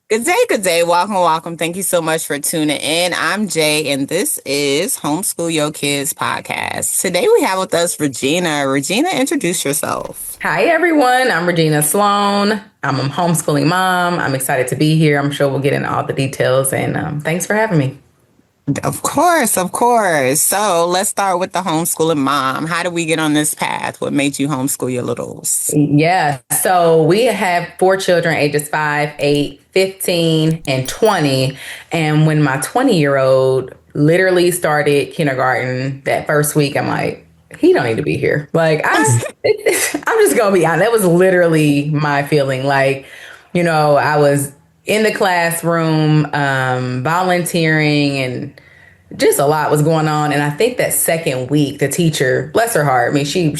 Good day, good day. Welcome, welcome. Thank you so much for tuning in. I'm Jay, and this is Homeschool Your Kids podcast. Today we have with us Regina. Regina, introduce yourself. Hi, everyone. I'm Regina Sloan. I'm a homeschooling mom. I'm excited to be here. I'm sure we'll get into all the details, and thanks for having me. Of course, of course. So let's start with the homeschooling mom. How did we get on this path? What made you homeschool your littles? Yeah. So we have four children, ages 5, 8, 15, and 20. And when my 20-year-old literally started kindergarten that first week, I'm like, he don't need to be here. I'm just gonna be honest. That was literally my feeling. I was in the classroom, volunteering, and just a lot was going on. And I think that second week, the teacher, bless her heart, I mean, she,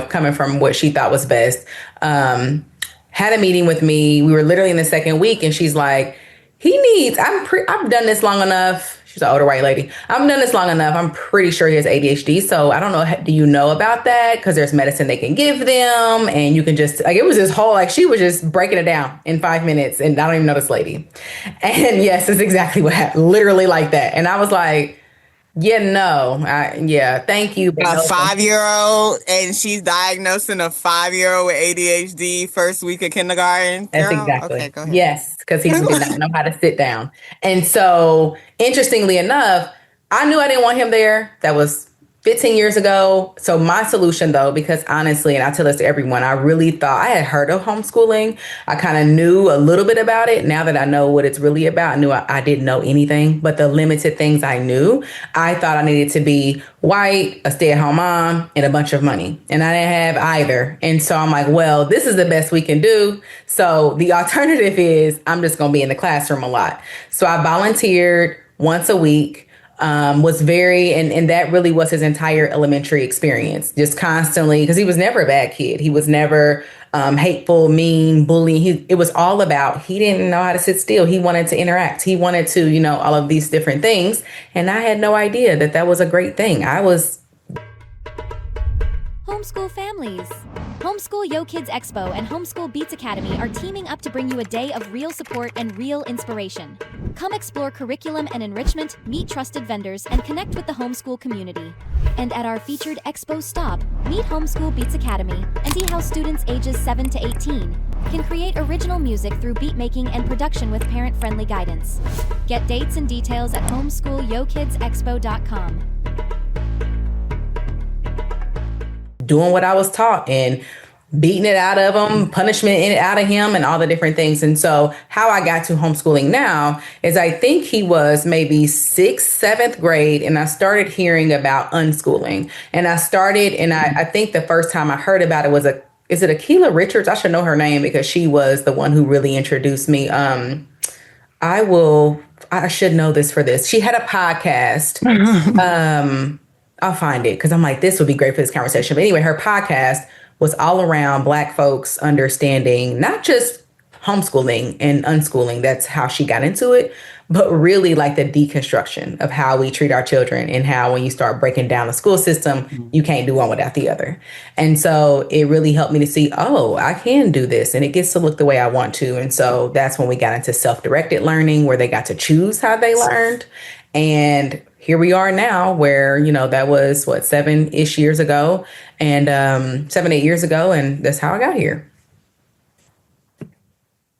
coming from what she thought was best, had a meeting with me. We were literally in the second week, and she's like, I've done this long enough. She's an older white lady. I've done this long enough. I'm pretty sure he has ADHD. So I don't know. Do you know about that? Because there's medicine they can give them. And you can just, it was this whole, she was just breaking it down in 5 minutes. And I don't even know this lady. And yes, it's exactly what happened. Literally like that. And I was like, yeah, no. Thank you. But A no, 5-year-old, and she's diagnosing a 5-year-old with ADHD first week of kindergarten. That's Girl, okay, exactly. go ahead. Yes, because he did not know how to sit down. And so, interestingly enough, I knew I didn't want him there. That was 15 years ago. So my solution though, because honestly, and I tell this to everyone, I really thought I had heard of homeschooling. I kind of knew a little bit about it. Now that I know what it's really about, I knew I didn't know anything, but the limited things I knew, I thought I needed to be white, a stay-at-home mom, and a bunch of money. And I didn't have either. And so I'm like, well, this is the best we can do. So the alternative is I'm just going to be in the classroom a lot. So I volunteered once a week. Was very, and that really was his entire elementary experience, just constantly, because he was never a bad kid. He was never hateful, mean, bullying. It was all about, he didn't know how to sit still. He wanted to interact. He wanted to, all of these different things. And I had no idea that that was a great thing. Homeschool families. Homeschool Yo Kids Expo and Homeschool Beats Academy are teaming up to bring you a day of real support and real inspiration. Come explore curriculum and enrichment, meet trusted vendors, and connect with the homeschool community. And at our featured Expo stop, meet Homeschool Beats Academy and see how students ages 7 to 18 can create original music through beat making and production with parent-friendly guidance. Get dates and details at homeschoolyokidsexpo.com. Doing what I was taught and beating it out of him, punishment in it out of him, and all the different things. And so how I got to homeschooling now is I think he was maybe 6th, 7th grade, and I started hearing about unschooling. And I think the first time I heard about it was is it Akilah Richards? I should know her name because she was the one who really introduced me. I should know this for this. She had a podcast. I'll find it because I'm like, this would be great for this conversation. But anyway, her podcast was all around Black folks understanding not just homeschooling and unschooling. That's how she got into it, but really like the deconstruction of how we treat our children and how when you start breaking down the school system, you can't do one without the other. And so it really helped me to see, oh, I can do this and it gets to look the way I want to. And so that's when we got into self-directed learning where they got to choose how they learned. And here we are now where, that was 7-ish years ago and 7, 8 years ago. And that's how I got here.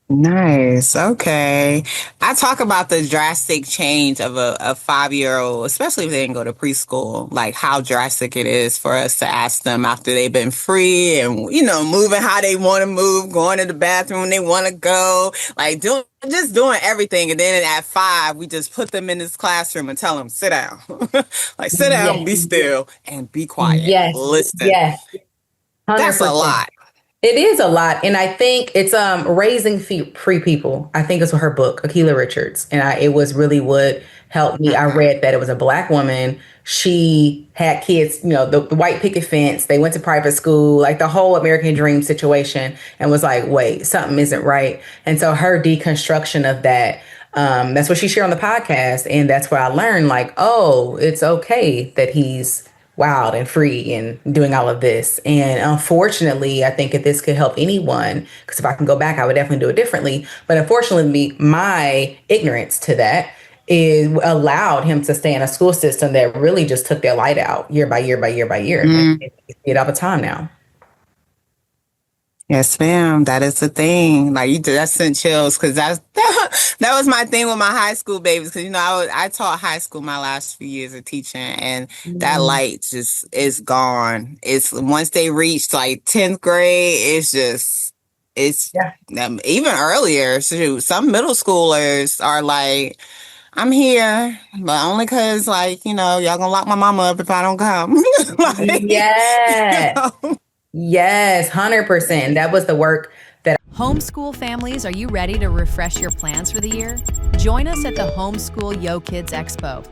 Nice. Okay. I talk about the drastic change of a 5-year-old, especially if they didn't go to preschool, like how drastic it is for us to ask them after they've been free and, moving how they want to move, going to the bathroom when they want to go, like just doing everything. And then at 5, we just put them in this classroom and tell them, sit down, like sit down, Yes. be still and be quiet. Yes. Listen. Yes. 100%. That's a lot. It is a lot. And I think it's raising free people. I think it's her book, Akilah Richards. And it was really what helped me. I read that it was a Black woman. She had kids, the white picket fence. They went to private school, like the whole American dream situation, and was like, wait, something isn't right. And so her deconstruction of that, that's what she shared on the podcast. And that's where I learned like, oh, it's okay that he's wild and free and doing all of this. And unfortunately, I think if this could help anyone, because if I can go back, I would definitely do it differently. But unfortunately, my ignorance to that is allowed him to stay in a school system that really just took their light out year by year by year by year. And Mm. they see it all the time now. Yes, ma'am. That is the thing. Like you did, that sent chills because that was my thing with my high school babies. Because I taught high school my last few years of teaching, and that Mm. light just is gone. It's once they reach like 10th grade, it's Yeah. even earlier. Shoot, some middle schoolers are like, I'm here, but only because like y'all gonna lock my mama up if I don't come. Like, Yes. know. Yes, 100%. That was the work that Homeschool families, are you ready to refresh your plans for the year? Join us at the Homeschool Yo Kids Expo.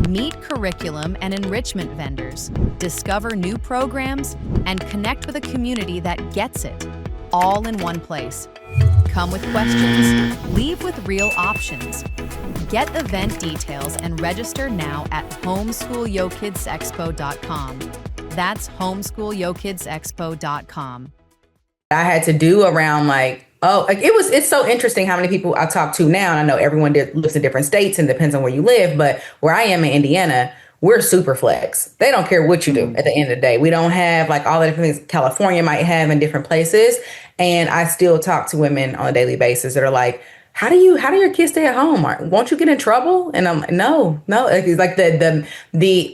Meet curriculum and enrichment vendors, discover new programs, and connect with a community that gets it, all in one place. Come with questions, leave with real options. Get event details and register now at homeschoolyokidsexpo.com. That's homeschoolyokidsexpo.com. I had to do around it's so interesting how many people I talk to now. And I know everyone lives in different states and depends on where you live, but where I am in Indiana, we're super flex. They don't care what you do at the end of the day. We don't have like all the different things California might have in different places. And I still talk to women on a daily basis that are like, how do your kids stay at home? Won't you get in trouble? And I'm like, no. It's like the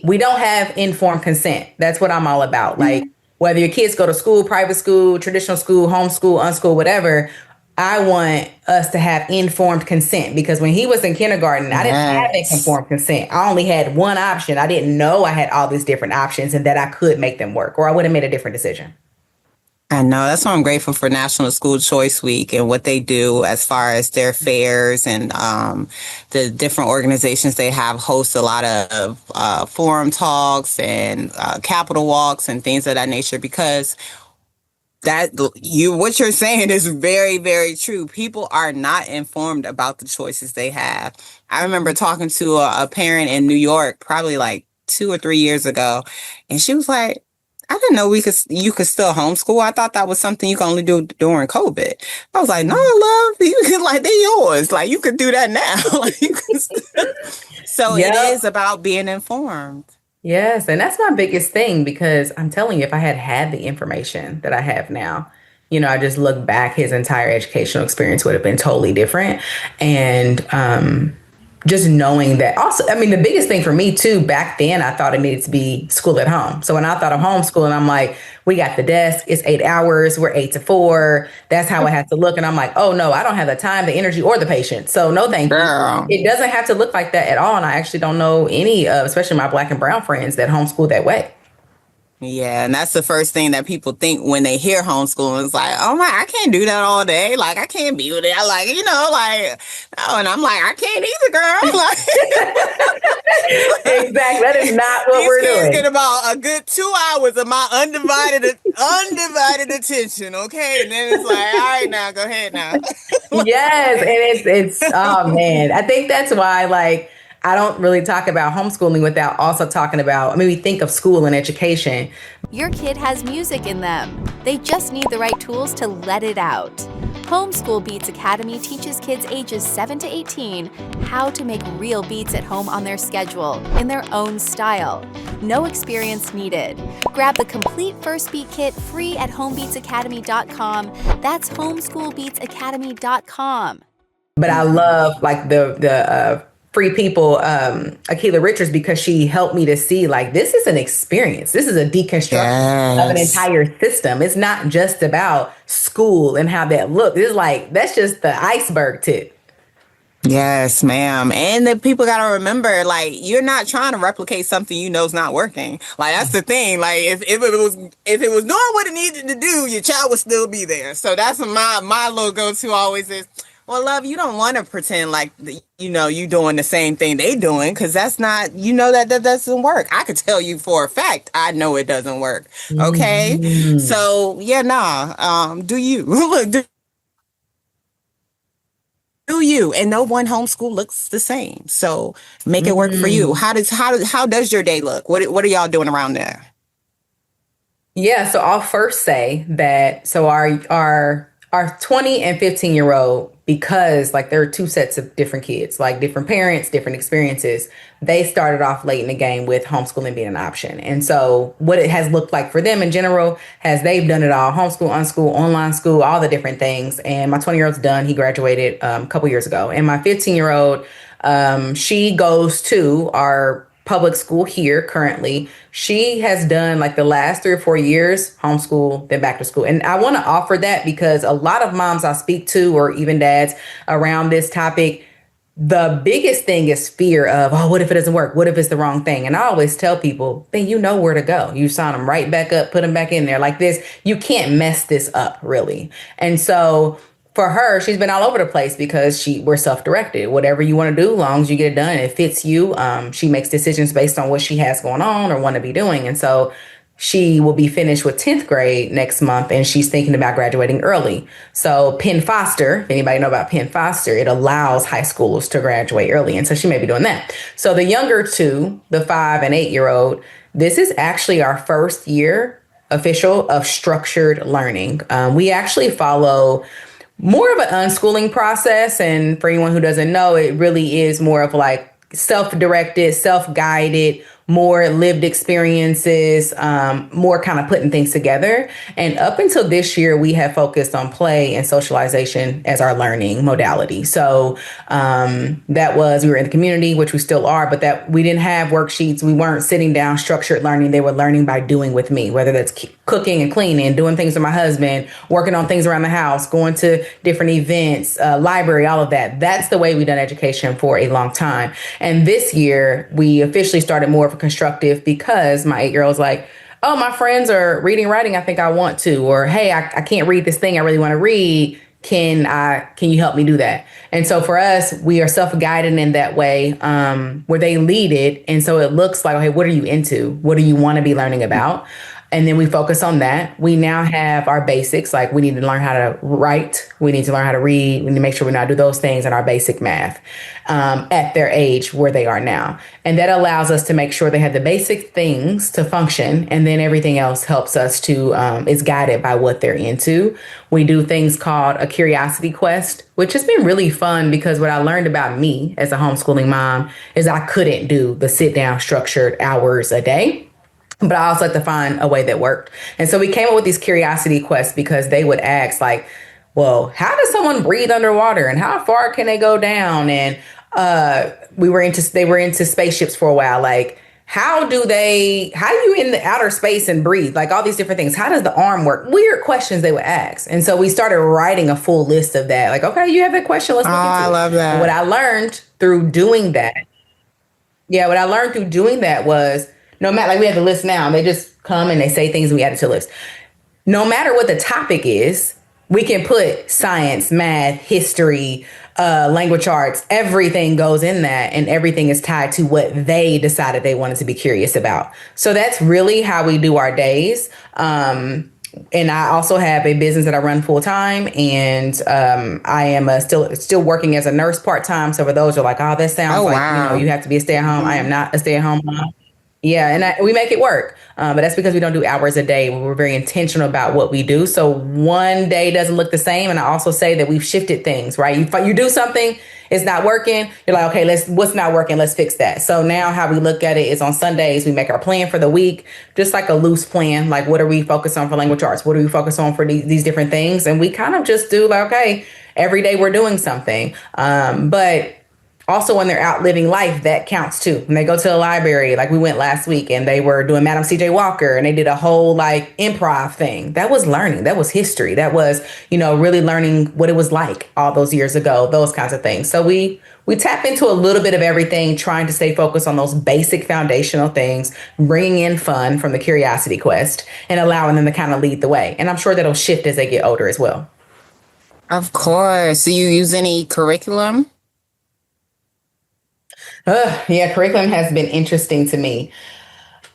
we don't have informed consent. That's what I'm all about. Like whether your kids go to school, private school, traditional school, homeschool, unschool, whatever, I want us to have informed consent because when he was in kindergarten, I didn't have that Yes. informed consent. I only had one option. I didn't know I had all these different options and that I could make them work or I would have made a different decision. I know. That's why I'm grateful for National School Choice Week and what they do as far as their fairs and the different organizations they have host a lot of forum talks and capital walks and things of that nature because what you're saying is very, very true. People are not informed about the choices they have. I remember talking to a parent in New York probably like 2 or 3 years ago, and she was like, I didn't know you could still homeschool. I thought that was something you can only do during COVID. I was like, no, love, you can like they're yours. Like you could do that now. Like, so it Yep. is about being informed. Yes, and that's my biggest thing because I'm telling you, if I had the information that I have now, I just look back, his entire educational experience would have been totally different. And just knowing that also, I mean, the biggest thing for me too, back then, I thought it needed to be school at home. So when I thought of homeschooling, I'm like, we got the desk, it's 8 hours, we're 8 to 4. That's how it has to look. And I'm like, oh no, I don't have the time, the energy, or the patience. So no, thank you. Girl. It doesn't have to look like that at all. And I actually don't know any of, especially my Black and brown friends that homeschool that way. Yeah, and that's the first thing that people think when they hear homeschooling. It's like, oh my, I can't do that all day. Like, I can't be with it. I like, oh, and I'm like, I can't either, girl. Like, Exactly. That is not what these we're kids doing. get about a good 2 hours of my undivided attention, okay? And then it's like, all right, now go ahead now. Yes, and it's oh man, I think that's why like I don't really talk about homeschooling without also talking about. I mean, we think of school and education. Your kid has music in them. They just need the right tools to let it out. Homeschool Beats Academy teaches kids ages 7 to 18 how to make real beats at home on their schedule, in their own style. No experience needed. Grab the complete First Beat Kit free at homebeatsacademy.com. That's homeschoolbeatsacademy.com. But I love like the free people, Akila Richards, because she helped me to see like this is an experience. This is a deconstruction of an Yes. entire system. It's not just about school and how that looks. It's like that's just the iceberg tip. Yes, ma'am. And the people got to remember, like, you're not trying to replicate something you know is not working. Like, that's the thing. Like, if it was doing what it needed to do, your child would still be there. So that's my little go-to always is, well, love, you don't want to pretend like, you doing the same thing they doing because that's not, that doesn't work. I could tell you for a fact, I know it doesn't work. Okay. Mhm. So, yeah, nah, do you. Look, do you you. And no one homeschool looks the same. So make it work for you. How does your day look? What are y'all doing around there? Yeah, so I'll first say that so our 20 and 15-year-old, because like there are two sets of different kids, like different parents, different experiences, they started off late in the game with homeschooling being an option. And so what it has looked like for them in general has they've done it all: homeschool, unschool, online school, all the different things. And my 20-year-old's done. He graduated a couple years ago. And my 15-year-old, she goes to our public school here currently. She has done like the last 3 or 4 years homeschool, then back to school. And I want to offer that because a lot of moms I speak to, or even dads around this topic, the biggest thing is fear of, oh, what if it doesn't work? What if it's the wrong thing? And I always tell people, then you know where to go. You sign them right back up, put them back in there like this. You can't mess this up, really. And so for her, she's been all over the place because we're self-directed. Whatever you want to do, long as you get it done, it fits you. She makes decisions based on what she has going on or want to be doing. And so she will be finished with 10th grade next month, and she's thinking about graduating early. So Penn Foster, if anybody know about Penn Foster, it allows high schoolers to graduate early. And so she may be doing that. So the younger two, the 5 and 8-year-old, this is actually our first year official of structured learning. We actually follow more of an unschooling process. And for anyone who doesn't know, it really is more of like self-directed, self-guided, more lived experiences, more kind of putting things together. And up until this year, we have focused on play and socialization as our learning modality. So we were in the community, which we still are, but that we didn't have worksheets. We weren't sitting down structured learning. They were learning by doing with me, whether that's cooking and cleaning, doing things with my husband, working on things around the house, going to different events, library, all of that. That's the way we've done education for a long time. And this year, we officially started more of a constructive because my 8-year-old's like, oh, my friends are reading, writing. I think I want to, or, hey, I can't read this thing I really want to read. Can you help me do that? And so for us, we are self-guided in that way, where they lead it. And so it looks like, okay, what are you into? What do you want to be learning about? And then we focus on that. We now have our basics, like we need to learn how to write. We need to learn how to read. We need to make sure we not do those things, and our basic math at their age where they are now. And that allows us to make sure they have the basic things to function. And then everything else helps us to, is guided by what they're into. We do things called a curiosity quest, which has been really fun because what I learned about me as a homeschooling mom is I couldn't do the sit down structured hours a day. But I also had to find a way that worked. And so we came up with these curiosity quests because they would ask like, well, how does someone breathe underwater and how far can they go down? And they were into spaceships for a while. Like, how do you in the outer space and breathe? Like all these different things. How does the arm work? Weird questions they would ask. And so we started writing a full list of that. Like, okay, you have that question. Let's look into it. I love that. And what I learned through doing that was, no matter, like we have the list now, they just come and they say things and we add it to the list. No matter what the topic is, we can put science, math, history, language arts, everything goes in that, and everything is tied to what they decided they wanted to be curious about. So that's really how we do our days. And I also have a business that I run full time, and I am still working as a nurse part time. So for those who are like, oh, that sounds like you have to be a stay at home. Mm-hmm. I am not a stay at home mom. Yeah, and we make it work. But that's because we don't do hours a day. We're very intentional about what we do. So one day doesn't look the same. And I also say that we've shifted things, right? You do something, it's not working. You're like, okay, what's not working? Let's fix that. So now how we look at it is on Sundays, we make our plan for the week, just like a loose plan. Like, what are we focused on for language arts? What are we focused on for these different things? And we kind of just do like, okay, every day we're doing something. But also, when they're out living life, that counts too. When they go to the library, like we went last week and they were doing Madam C.J. Walker and they did a whole like improv thing. That was learning. That was history. That was, really learning what it was like all those years ago, those kinds of things. So we tap into a little bit of everything, trying to stay focused on those basic foundational things, bringing in fun from the curiosity quest and allowing them to kind of lead the way. And I'm sure that'll shift as they get older as well. Of course. Do you use any curriculum? Yeah, curriculum has been interesting to me.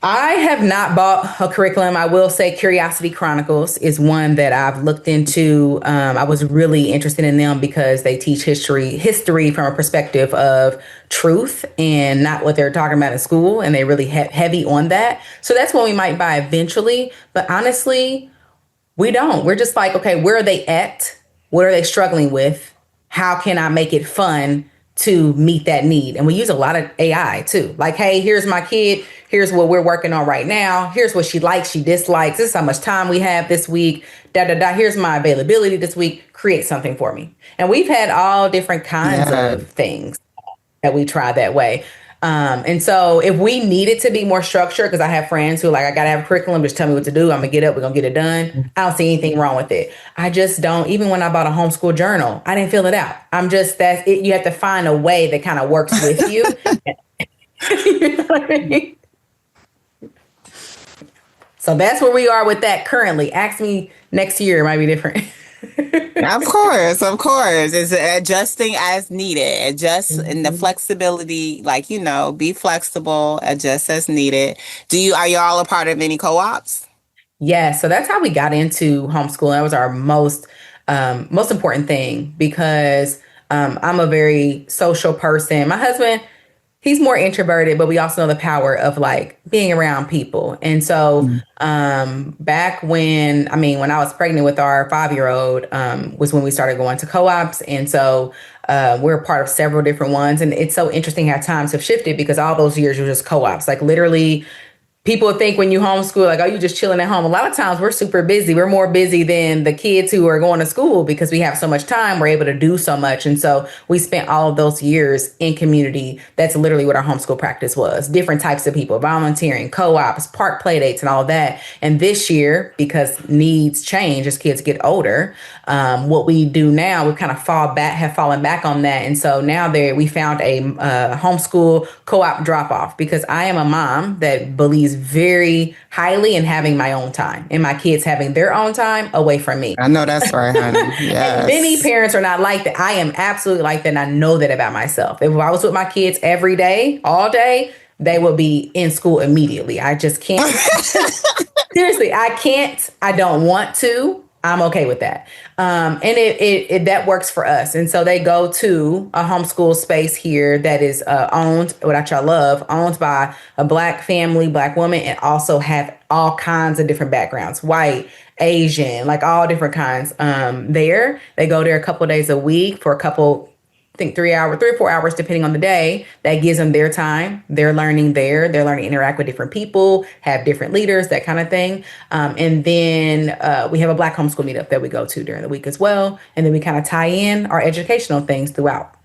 I have not bought a curriculum. I will say Curiosity Chronicles is one that I've looked into. I was really interested in them because they teach history from a perspective of truth and not what they're talking about in school. And they really heavy on that. So that's one we might buy eventually. But honestly, we don't. We're just like, okay, where are they at? What are they struggling with? How can I make it fun to meet that need? And we use a lot of AI too. Like, hey, here's my kid. Here's what we're working on right now. Here's what she likes, she dislikes. This is how much time we have this week. Da da da. Here's my availability this week. Create something for me. And we've had all different kinds Yeah. of things that we try that way. And so if we needed to be more structured, because I have friends who are like, I gotta have a curriculum, just tell me what to do. I'm gonna get up, we're gonna get it done. I don't see anything wrong with it. I just don't, even when I bought a homeschool journal, I didn't fill it out. I'm just that it, you have to find a way that kind of works with you. You know what I mean? So that's where we are with that currently. Ask me next year, it might be different. Of course, of course. It's adjusting as needed. Adjust and the Mhm. flexibility, like, be flexible, adjust as needed. Are you all a part of any co-ops? Yeah, so that's how we got into homeschooling. That was our most important thing because I'm a very social person. My husband, he's more introverted, but we also know the power of like being around people. And so back when I was pregnant with our 5-year-old, was when we started going to co-ops. And so we're a part of several different ones. And it's so interesting how times have shifted because all those years were just co-ops. Like literally people think when you homeschool, like, oh, you just chilling at home. A lot of times we're super busy. We're more busy than the kids who are going to school because we have so much time. We're able to do so much. And so we spent all of those years in community. That's literally what our homeschool practice was. Different types of people, volunteering, co-ops, park play dates, and all of that. And this year, because needs change as kids get older, what we do now, we kind of have fallen back on that. And so now we found a homeschool co-op drop off because I am a mom that believes very highly in having my own time and my kids having their own time away from me. I know that's right, honey. And many Yes. parents are not like that. I am absolutely like that. And I know that about myself. If I was with my kids every day, all day, they would be in school immediately. I just can't. Seriously, I can't. I don't want to. I'm okay with that. And it that works for us. And so they go to a homeschool space here that is owned, which I love, owned by a Black family, Black woman, and also have all kinds of different backgrounds, white, Asian, like all different kinds. There, they go there a couple of days a week for a couple, I think 3 or 4 hours, depending on the day. That gives them their time. They're learning there. They're learning to interact with different people, have different leaders, that kind of thing. And then we have a Black homeschool meetup that we go to during the week as well. And then we kind of tie in our educational things throughout.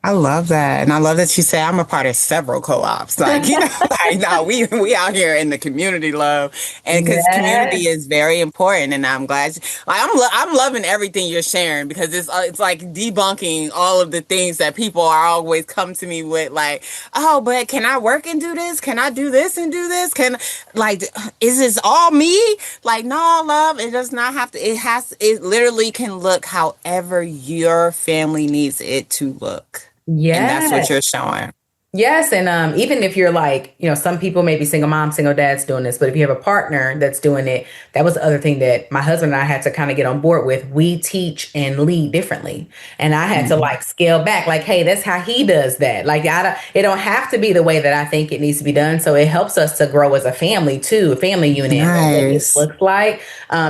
I love that. And I love that you say I'm a part of several co-ops. Like, like no, we out here in the community love. And because community Yes. is very important. And I'm glad, like, I'm loving everything you're sharing because it's like debunking all of the things that people are always come to me with, like, oh, but can I work and do this? Can I do this and do this? Is this all me? Like, no, love, it does not have to. It literally can look however your family needs it to look. And that's what Yes. you're showing. Yes, and even if you're like, some people may be single moms, single dads doing this, but if you have a partner that's doing it, that was the other thing that my husband and I had to kind of get on board with. We teach and lead differently, and I had to like scale back, like, hey, that's how he does that. Like, it don't have to be the way that I think it needs to be done. So it helps us to grow as a family too, a family unit, what it Nice. looks like.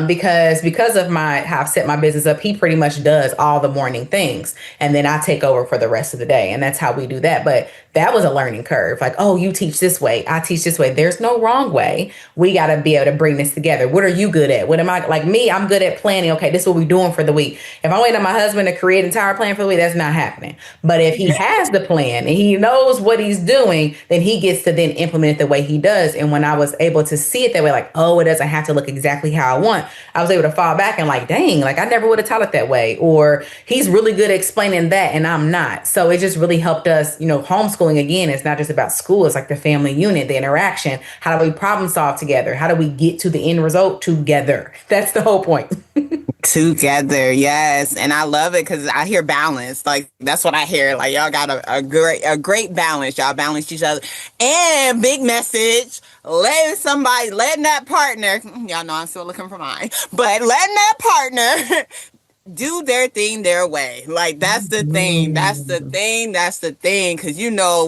Because of how I've set my business up, he pretty much does all the morning things, and then I take over for the rest of the day, and that's how we do that. But that was a learning curve. Like, oh, you teach this way, I teach this way. There's no wrong way. We got to be able to bring this together. What are you good at? What am I? Like me, I'm good at planning. Okay, this is what we're doing for the week. If I'm waiting on my husband to create an entire plan for the week, that's not happening. But if he has the plan and he knows what he's doing, then he gets to then implement it the way he does. And when I was able to see it that way, like, oh, it doesn't have to look exactly how I want, I was able to fall back and like, dang, like I never would have taught it that way. Or he's really good at explaining that and I'm not. So it just really helped us, homeschooling homeschooling, again, it's not just about school. It's like the family unit, the interaction. How do we problem solve together? How do we get to the end result together? That's the whole point. Together, yes. And I love it because I hear balance. Like that's what I hear. Like y'all got a great balance. Y'all balance each other. And big message, letting that partner, y'all know I'm still looking for mine, but letting that partner do their thing their way. Like that's the thing. That's the thing. That's the thing. Cause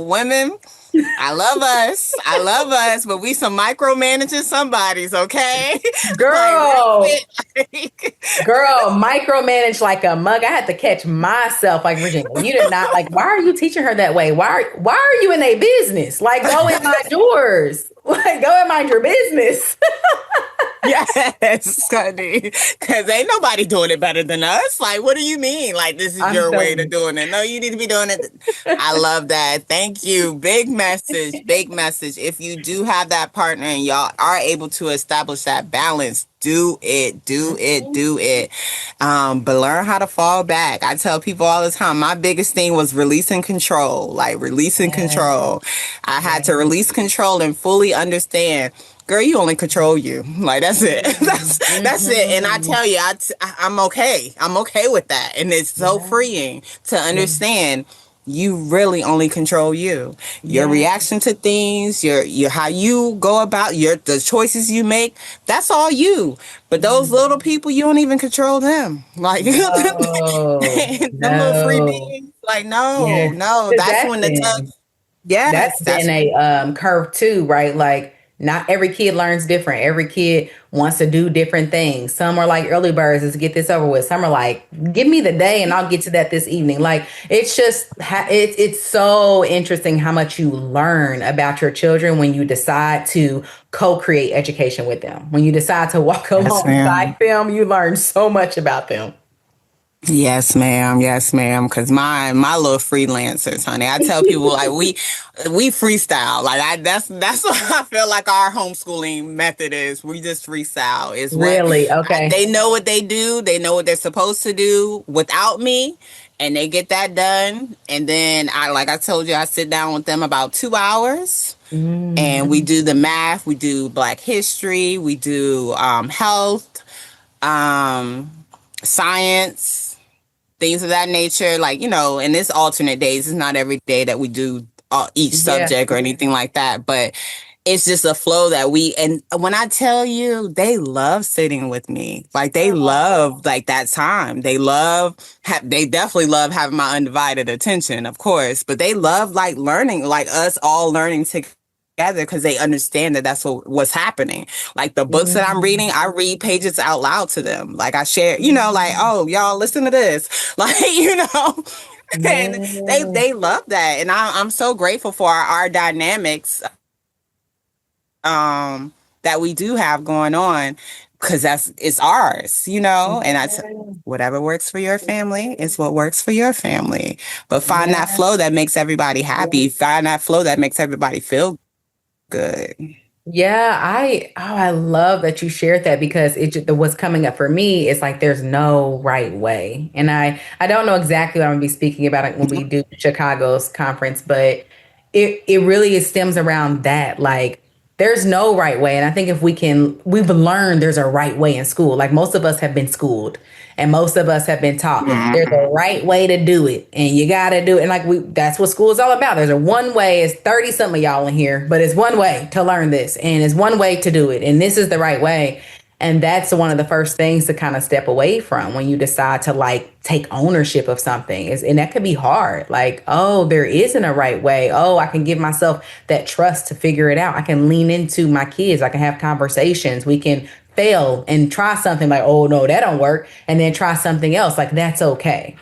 women, I love us. I love us, but we some micromanaging somebodies, okay? Girl, like, girl, micromanage like a mug. I had to catch myself like, Regina, you did not like, why are you teaching her that way? Why are you in a business? Like, go and mind yours. Like, go and mind your business. yes, honey. Because ain't nobody doing it better than us. Like, what do you mean? Like, this is I'm your way telling to you. doing it. No, you need to be doing it. I love that. Thank you. Big message. Big message. If you do have that partner and y'all are able to establish that balance, do it, do it, do it. But learn how to fall back. I tell people all the time, my biggest thing was releasing control, like releasing Yes, control. I had yes. to release control and fully understand, girl, you only control you. Like that's it. That's it. And I Mhm. tell you, I'm okay. I'm okay with that. And it's so Yeah, freeing to yeah, understand you really only control you. Your yeah. reaction to things, your how you go about the choices you make, that's all you. But those little Mhm. people, you don't even control them. Like No, them little free no. beings, like no, Yes, no. because That's when the tough. that's Yes, been that's a curve too, right? Like not every kid learns different. Every kid wants to do different things. Some are like early birds, let's get this over with. Some are like, give me the day and I'll get to that this evening. Like it's just it's so interesting how much you learn about your children when you decide to co-create education with them. When you decide to walk yes, alongside ma'am. them, you learn so much about them. Yes, ma'am. Yes, ma'am. Cause my little freelancers, honey. I tell people like we freestyle. Like that's what I feel like our homeschooling method is. We just freestyle. Is what Really? Okay. they know what they do. They know what they're supposed to do without me, and they get that done. And then like I told you, I sit down with them about 2 hours. And we Mm, do the math, we do Black history, we do health, um, science, things of that nature. Like, and it's alternate days. It's not every day that we do each yeah. subject or anything like that. But it's just a flow and when I tell you, they love sitting with me. Like they love like that time. They definitely love having my undivided attention, of course, but they love like learning, like us all learning together because they understand that that's what's happening. Like the books that I'm reading, Mm, I read pages out loud to them. Like I share, like, mm, oh, y'all listen to this. Like, and yeah. they love that. And I'm so grateful for our dynamics that we do have going on because it's ours, and that's whatever works for your family is what works for your family. But find that Yeah. flow that makes everybody happy. Find that flow that makes everybody feel good. Yeah, I love that you shared that because what's coming up for me is like there's no right way. And I don't know exactly what I'm gonna be speaking about it when we do Chicago's conference, but it really stems around that. Like there's no right way. And I think if we've learned there's a right way in school. Like most of us have been schooled and most of us have been taught there's a right way to do it and you got to do it. And like that's what school is all about. There's a one way. It's 30 some of y'all in here, but it's one way to learn this and it's one way to do it. And this is the right way. And that's one of the first things to kind of step away from when you decide to like take ownership of something and that could be hard. Like, oh, there isn't a right way. Oh, I can give myself that trust to figure it out. I can lean into my kids. I can have conversations. We can fail and try something like, oh no, that don't work. And then try something else. Like that's okay.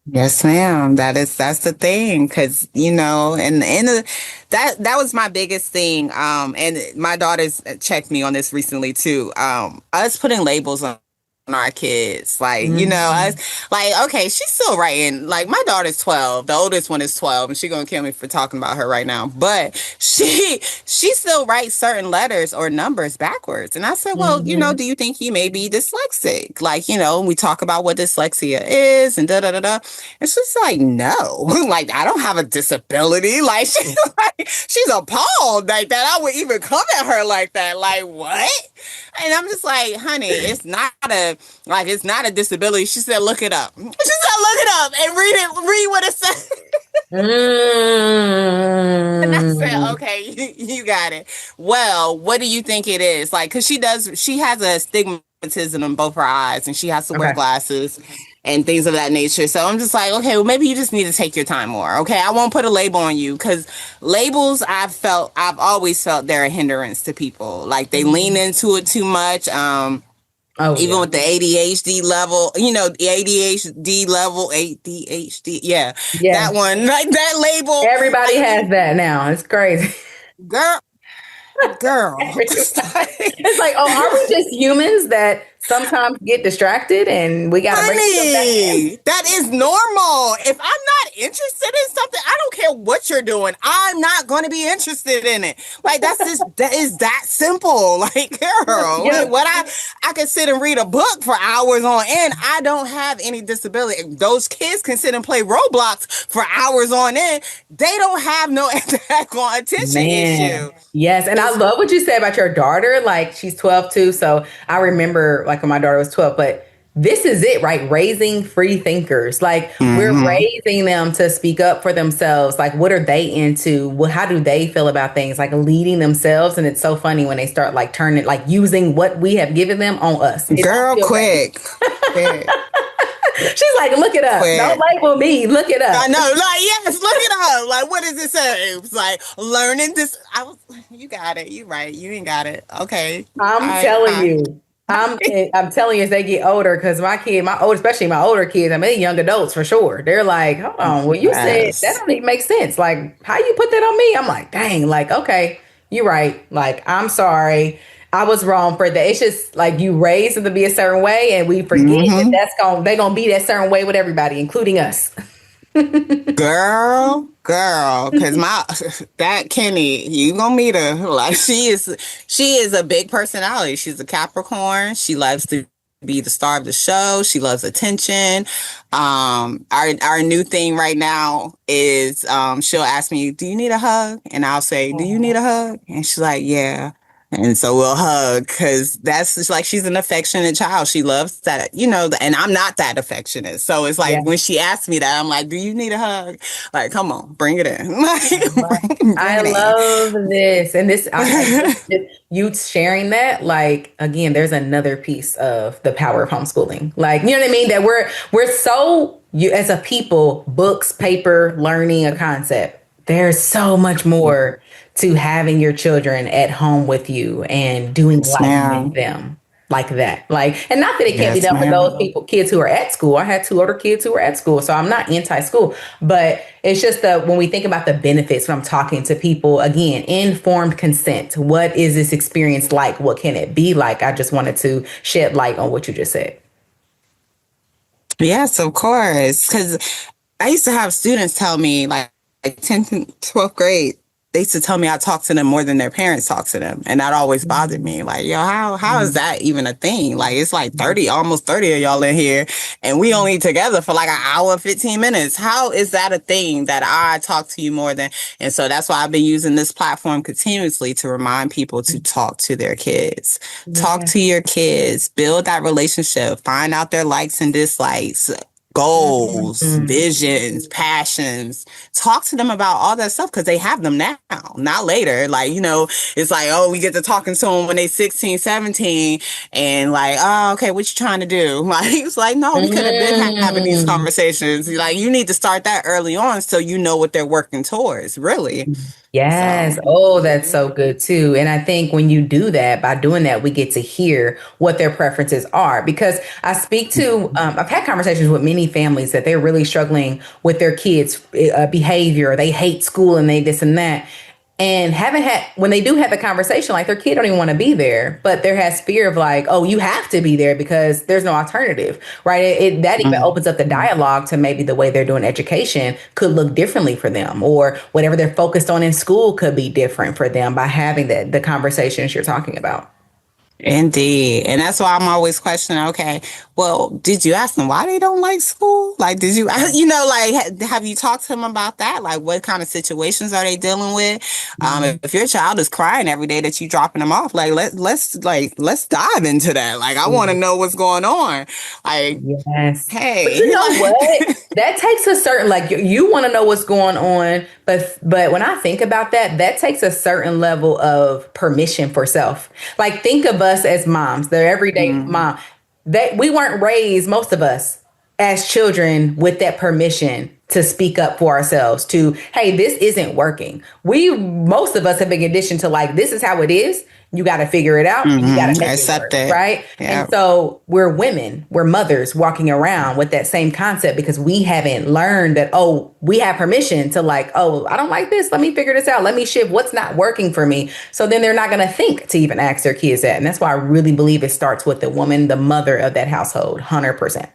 Yes, ma'am. That's the thing, because and the end of that was my biggest thing. And my daughters checked me on this recently too. Us putting labels on our kids. Like, Mhm. okay, she's still writing. Like, my daughter's 12. The oldest one is 12, and she's gonna kill me for talking about her right now. But she still writes certain letters or numbers backwards. And I said, well, Mhm. do you think you may be dyslexic? Like, we talk about what dyslexia is and da da da da. And she's like, no, like, I don't have a disability. Like, she's appalled like that I would even come at her like that. Like, what? And I'm just like, honey, it's not a disability. She said, look it up. She said, look it up and read what it says. And I said, Mm. okay, you got it. Well, what do you think it is? Like, cause she has a stigmatism in both her eyes and she has to wear Okay. glasses and things of that nature. So I'm just like, okay, well, maybe you just need to take your time more. Okay. I won't put a label on you because labels I've always felt they're a hindrance to people. Like they lean Mhm. into it too much. Oh Even yeah. with the ADHD level, the ADHD level, ADHD, yeah, that Yeah. one, like that label, Everybody like, has that now. It's crazy. girl, girl. It's like, oh, are we just humans that sometimes get distracted and we got to bring ourselves back in? Honey, that is normal. If I'm not interested in something, I don't care what you're doing. I'm not going to be interested in it. Like that is that simple. Like, girl, like Yep. I could sit and read a book for hours on end. I don't have any disability. Those kids can sit and play Roblox for hours on end. They don't have no on attention Man. issue. Yes. And I It's love what you said about your daughter. Like she's 12 too. So I remember like when my daughter was 12, but this is it, right? Raising free thinkers. Like we're Mhm. raising them to speak up for themselves. Like what are they into? How do they feel about things? Like leading themselves. And it's so funny when they start like turning, like using what we have given them on us. It don't Girl, feel great. quick, quick, She's like, look it up. Don't quick. label me. Look it I up. know, like, yes, look it up. Like, what does it say? It's like learning this. You got it. You right. You ain't got it. Okay. All I'm right, telling fine. you. I'm telling you as they get older, because especially my older kids, I mean young adults for sure. They're like, hold on, well, you said that Yes. don't even make sense. Like, how you put that on me? I'm like, dang, like, okay, you're right. Like, I'm sorry. I was wrong for that. It's just like you raised them to be a certain way, and we forget that Mm-hmm. they're gonna be that certain way with everybody, including us. Girl, because that Kenny, you gonna meet her. Like she is a big personality. She's a Capricorn. She loves to be the star of the show. She loves attention. Our new thing right now is she'll ask me, "Do you need a hug?" And I'll say, "Do you need a hug?" And she's like, "Yeah." And so we'll hug because that's just like she's an affectionate child. She loves that, and I'm not that affectionate. So it's like Yeah. when she asks me that, I'm like, do you need a hug? Like, come on, bring it in. Bring I it love this. And this, I in. think that you sharing that, like, again, there's another piece of the power of homeschooling. Like, you know what I mean? That we're so, you as a people, books, paper, learning a concept. There's so much more to having your children at home with you and doing Yes, life with ma'am. them like that. Like, and not that it can't be Yes, done for those ma'am. people, kids who are at school. I had two older kids who were at school, so I'm not anti-school, but it's just that when we think about the benefits, when I'm talking to people, again, informed consent. What is this experience like? What can it be like? I just wanted to shed light on what you just said. Yes, of course. Because I used to have students tell me, like 10th and 12th grade, they used to tell me I talk to them more than their parents talk to them. And that always bothered me. Like, yo, how is that even a thing? Like, it's like 30, almost 30 of y'all in here, and we only together for like an hour, 15 minutes. How is that a thing that I talk to you more than? And so that's why I've been using this platform continuously to remind people to talk to their kids. Talk Yeah. to your kids, build that relationship, find out their likes and dislikes, goals, Mhm. visions, passions. Talk to them about all that stuff because they have them now, not later. Like, it's like, oh, we get to talking to them when they 16, 17, and like, oh, okay, what you trying to do? Like, it's like, no, we could have been having these Mm. conversations. Like, you need to start that early on so you know what they're working towards, really. Yes. So, Oh, that's so good too. And I think when you do that, by doing that, we get to hear what their preferences are. Because I've had conversations with many families that they're really struggling with their kids' behavior. They hate school and they this and that. and haven't had, when they do have the conversation, like their kid don't even want to be there, but there has fear of like, oh, you have to be there because there's no alternative, right? That even opens up the dialogue to maybe the way they're doing education could look differently for them, or whatever they're focused on in school could be different for them by having the conversations you're talking about. Indeed. And that's why I'm always questioning, okay, well, did you ask them why they don't like school? Like, did you, like, have you talked to them about that? Like, what kind of situations are they dealing with? If your child is crying every day that you dropping them off, like, let's dive into that. Like, I want to know what's going on. Like, yes. hey, but you know what? That takes a certain, like, you want to know what's going on. But when I think about that, that takes a certain level of permission for self. Like, think of us as moms, the everyday mom. That we weren't raised, most of us, as children with that permission to speak up for ourselves, to, hey, this isn't working. Most of us have been conditioned to like, this is how it is. You got to figure it out. You got to make accept it work, it. right? Yep. And so we're women, we're mothers walking around with that same concept because we haven't learned that, oh, we have permission to like, oh, I don't like this. Let me figure this out. Let me shift what's not working for me. So then they're not going to think to even ask their kids that. And that's why I really believe it starts with the woman, the mother of that household, 100%.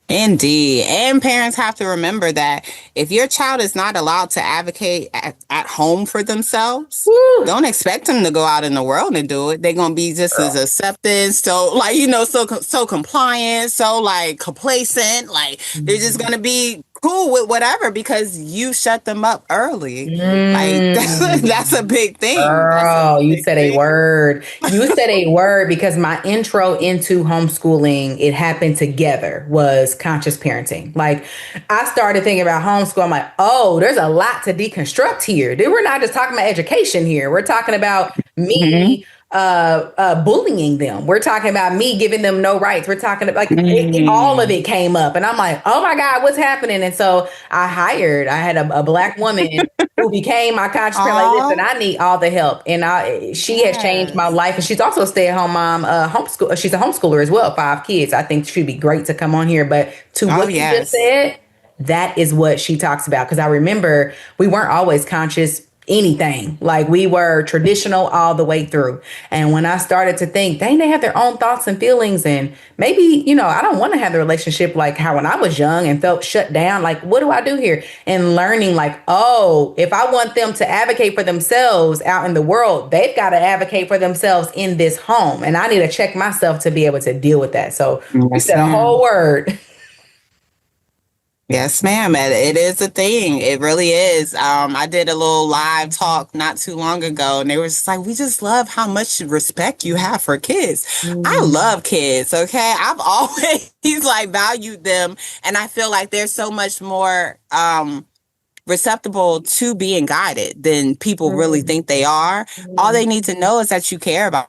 Indeed. And parents have to remember that if your child is not allowed to advocate at home for themselves, don't expect them to go out in the world and do it. They're going to be just as accepting. So like, so compliant, so like complacent, like they're just going to be cool with whatever because you shut them up early. Like that's a big thing. Girl, you said a word. You said a word because my intro into homeschooling, it happened together, was conscious parenting. Like I started thinking about homeschool. I'm like, oh, there's a lot to deconstruct here. We're not just talking about education here. We're talking about me bullying them. We're talking about me giving them no rights. We're talking about like all of it came up, and I'm like, oh my God, what's happening? And so I had a black woman who became my conscious parent. Like, listen, I need all the help, and she has changed my life. And she's also a stay-at-home mom, homeschool. She's a homeschooler as well, 5 kids. I think she'd be great to come on here. But to what you just said, that is what she talks about. Because I remember we weren't always conscious anything. Like we were traditional all the way through. And when I started to think, dang, they have their own thoughts and feelings. And maybe, I don't want to have the relationship like how when I was young and felt shut down. Like, what do I do here? And learning like, oh, if I want them to advocate for themselves out in the world, they've got to advocate for themselves in this home. And I need to check myself to be able to deal with that. So we said a whole word. Yes, ma'am. It is a thing. It really is. I did a little live talk not too long ago, and they were just like, we just love how much respect you have for kids. I love kids. Okay. I've always like valued them. And I feel like they're so much more receptible to being guided than people really think they are. All they need to know is that you care about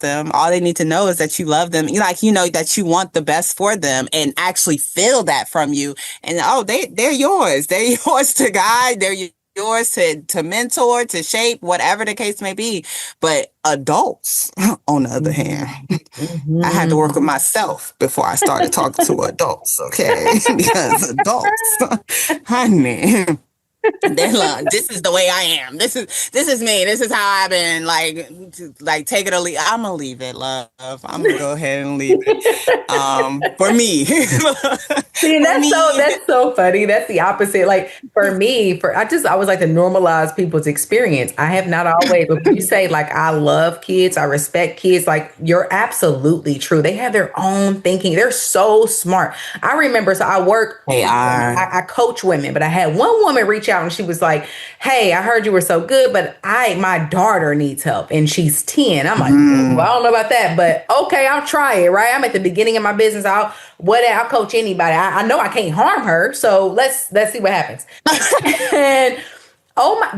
them. All they need to know is that you love them, that you want the best for them and actually feel that from you. And they're yours. They're yours to guide. They're yours to mentor, to shape, whatever the case may be. But adults, on the other hand, I had to work with myself before I started talking to adults, okay? Because adults, honey, they're like, this is the way I am. This is me. This is how I've been like take it or leave. I'm gonna leave it, love. I'm gonna go ahead and leave it. For me. See, that's so funny. That's the opposite. Like for me, I was like to normalize people's experience. I have not always, but when you say like I love kids, I respect kids, like you're absolutely true. They have their own thinking. They're so smart. I remember, so I work. They are. I coach women, but I had one woman reach out and she was like, hey, I heard you were so good, but my daughter needs help and she's 10. I'm like, I don't know about that, but okay, I'll try it, right? I'm at the beginning of my business. I'll coach anybody. I know I can't harm her. So let's see what happens. And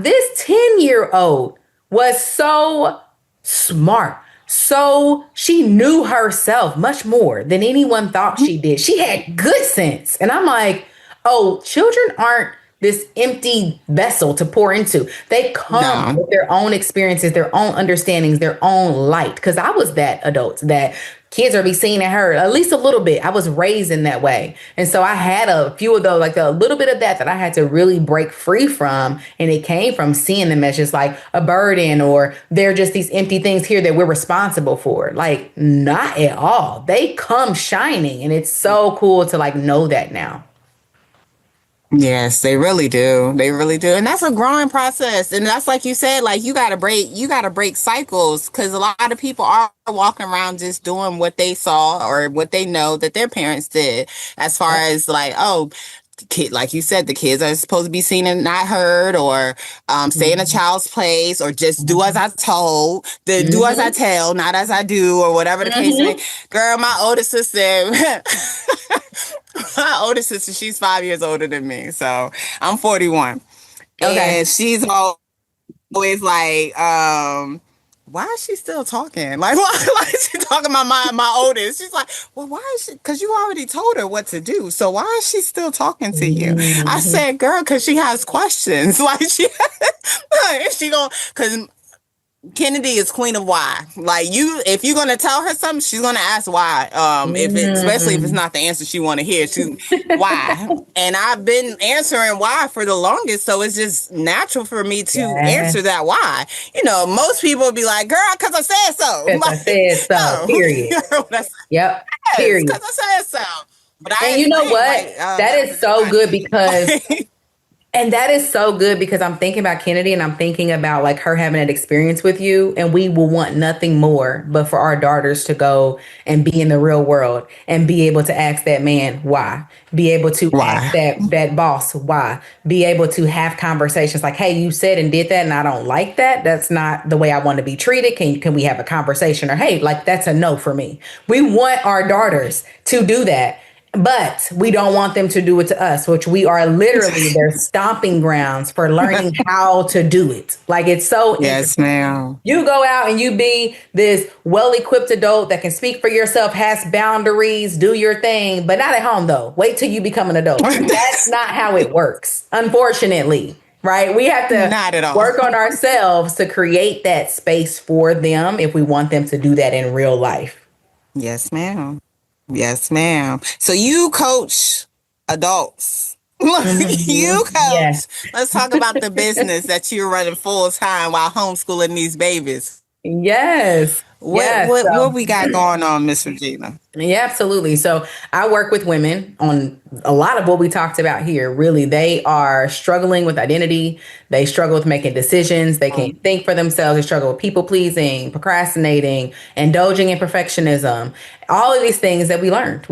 this 10-year-old was so smart. So she knew herself much more than anyone thought she did. She had good sense. And I'm like, oh, children aren't this empty vessel to pour into. They come with their own experiences, their own understandings, their own light. Because I was that adult that kids are be seen and heard at least a little bit. I was raised in that way. And so I had a few of those, like a little bit of that I had to really break free from. And it came from seeing them as just like a burden, or they're just these empty things here that we're responsible for. Like, not at all. They come shining. And it's so cool to like know that now. Yes, they really do. They really do. And that's a growing process. And that's like you said, like you gotta break cycles, because a lot of people are walking around just doing what they saw or what they know that their parents did, as far as like, oh, kid, like you said, the kids are supposed to be seen and not heard, or stay in a child's place, or just do as I told, do as I tell, not as I do, or whatever the case may be. Girl, my oldest sister, she's 5 years older than me, so I'm 41. Okay. And she's always like, why is she still talking? Like, why is she talking about my oldest? She's like, well, why is she? Because you already told her what to do. So why is she still talking to you? I said, girl, because she has questions. Like, she don't, because Kennedy is queen of why. Like, if you're gonna tell her something, she's gonna ask why. Especially if it's not the answer she want to hear, why. And I've been answering why for the longest, so it's just natural for me to answer that why. You know, most people would be like, "Girl, because I said so." Like, I said so. No. Period. Yep. Period. Because I said so. But and you know what? Like, that is so good because. And that is so good, because I'm thinking about Kennedy and I'm thinking about like her having an experience with you, and we will want nothing more but for our daughters to go and be in the real world and be able to ask that man why, be able to ask that boss why, be able to have conversations like, hey, you said and did that and I don't like that. That's not the way I want to be treated. Can we have a conversation? Or hey, like that's a no for me. We want our daughters to do that. But we don't want them to do it to us, which we are literally their stomping grounds for learning how to do it. Like, it's so yes, ma'am. You go out and you be this well-equipped adult that can speak for yourself, has boundaries, do your thing, but not at home though. Wait till you become an adult. That's not how it works, unfortunately. Right? We have to work on ourselves to create that space for them if we want them to do that in real life. Yes, ma'am. Yes, ma'am. So you coach adults. You coach. Yes. Let's talk about the business that you're running full time while homeschooling these babies. Yes. What we got going on, Miss Regina? Yeah, absolutely. So I work with women on a lot of what we talked about here. Really, they are struggling with identity. They struggle with making decisions. They can't think for themselves. They struggle with people pleasing, procrastinating, indulging in perfectionism. All of these things that we learned.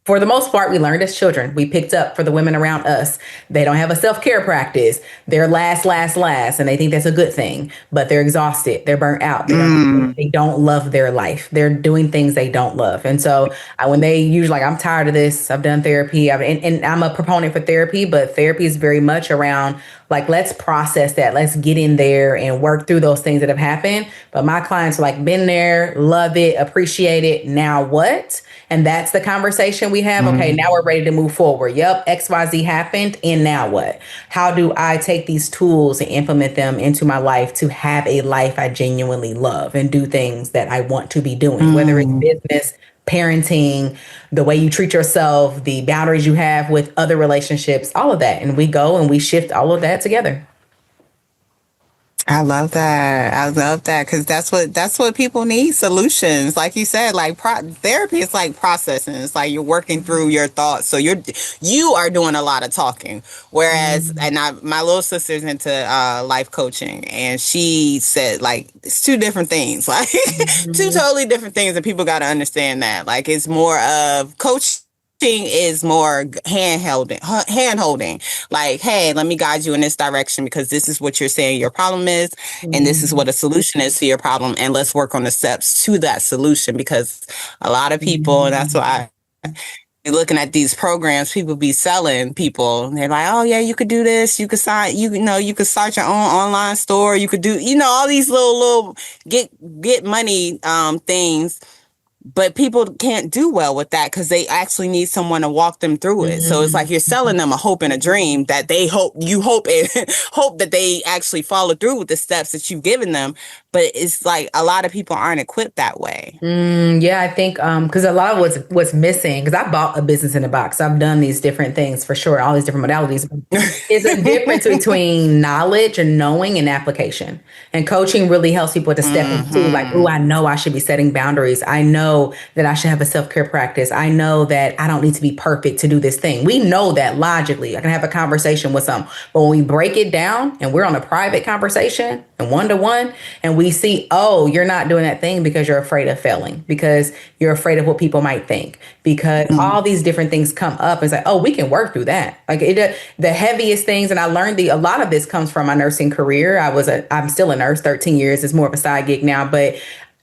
For the most part, we learned as children. We picked up for the women around us. They don't have a self-care practice. They're last, and they think that's a good thing. But they're exhausted. They're burnt out. They don't love their life. They're doing things they don't love. And so when they usually like, I'm tired of this. I've done therapy. And I'm a proponent for therapy, but therapy is very much around like, let's process that. Let's get in there and work through those things that have happened. But my clients are like, been there, love it, appreciate it. Now what? And that's the conversation we have. Okay, now we're ready to move forward. Yep, XYZ happened. And now what? How do I take these tools and implement them into my life to have a life I genuinely love and do things that I want to be doing, whether it's business, parenting, the way you treat yourself, the boundaries you have with other relationships, all of that. And we go and we shift all of that together. I love that because that's what people need, solutions. Like you said, like therapy is like processing. It's like you're working through your thoughts. So you are doing a lot of talking. Whereas, my little sister's into life coaching, and she said like it's two different things, like two totally different things, and people got to understand that. Like, it's more of coaching is more hand holding, like, hey, let me guide you in this direction because this is what you're saying your problem is, and this is what a solution is to your problem, and let's work on the steps to that solution. Because a lot of people, and that's why looking at these programs, people be selling people, and they're like, oh yeah, you could do this, you could sign, you could start your own online store, you could do, all these little get money things. but people can't do well with that because they actually need someone to walk them through it. So it's like you're selling them a hope and a dream that they hope hope that they actually follow through with the steps that you've given them. But it's like a lot of people aren't equipped that way. Yeah, I think because a lot of what's missing, because I bought a business in a box. I've done these different things for sure, all these different modalities. Is a difference between knowledge and knowing and application. And coaching really helps people to step into like, oh, I know I should be setting boundaries. I know that I should have a self-care practice. I know that I don't need to be perfect to do this thing. We know that logically. I can have a conversation with someone. But when we break it down and we're on a private conversation and one-to-one and we see, oh, you're not doing that thing because you're afraid of failing, because you're afraid of what people might think, because all these different things come up. It's like, oh, we can work through that. Like the heaviest things. And I learned a lot of this comes from my nursing career. I'm still a nurse, 13 years. It's more of a side gig now, but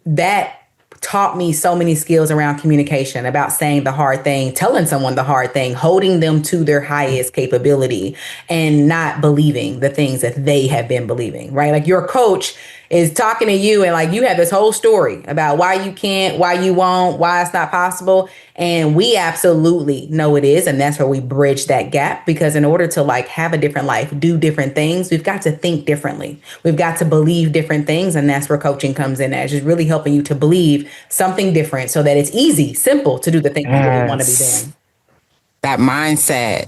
that taught me so many skills around communication, about saying the hard thing, telling someone the hard thing, holding them to their highest capability and not believing the things that they have been believing, right? Like your coach is talking to you and like you have this whole story about why you can't, why you won't, why it's not possible. And we absolutely know it is. And that's where we bridge that gap, because in order to like have a different life, do different things, we've got to think differently. We've got to believe different things. And that's where coaching comes in, as just really helping you to believe something different so that it's easy, simple to do the things you really want to be doing. That mindset,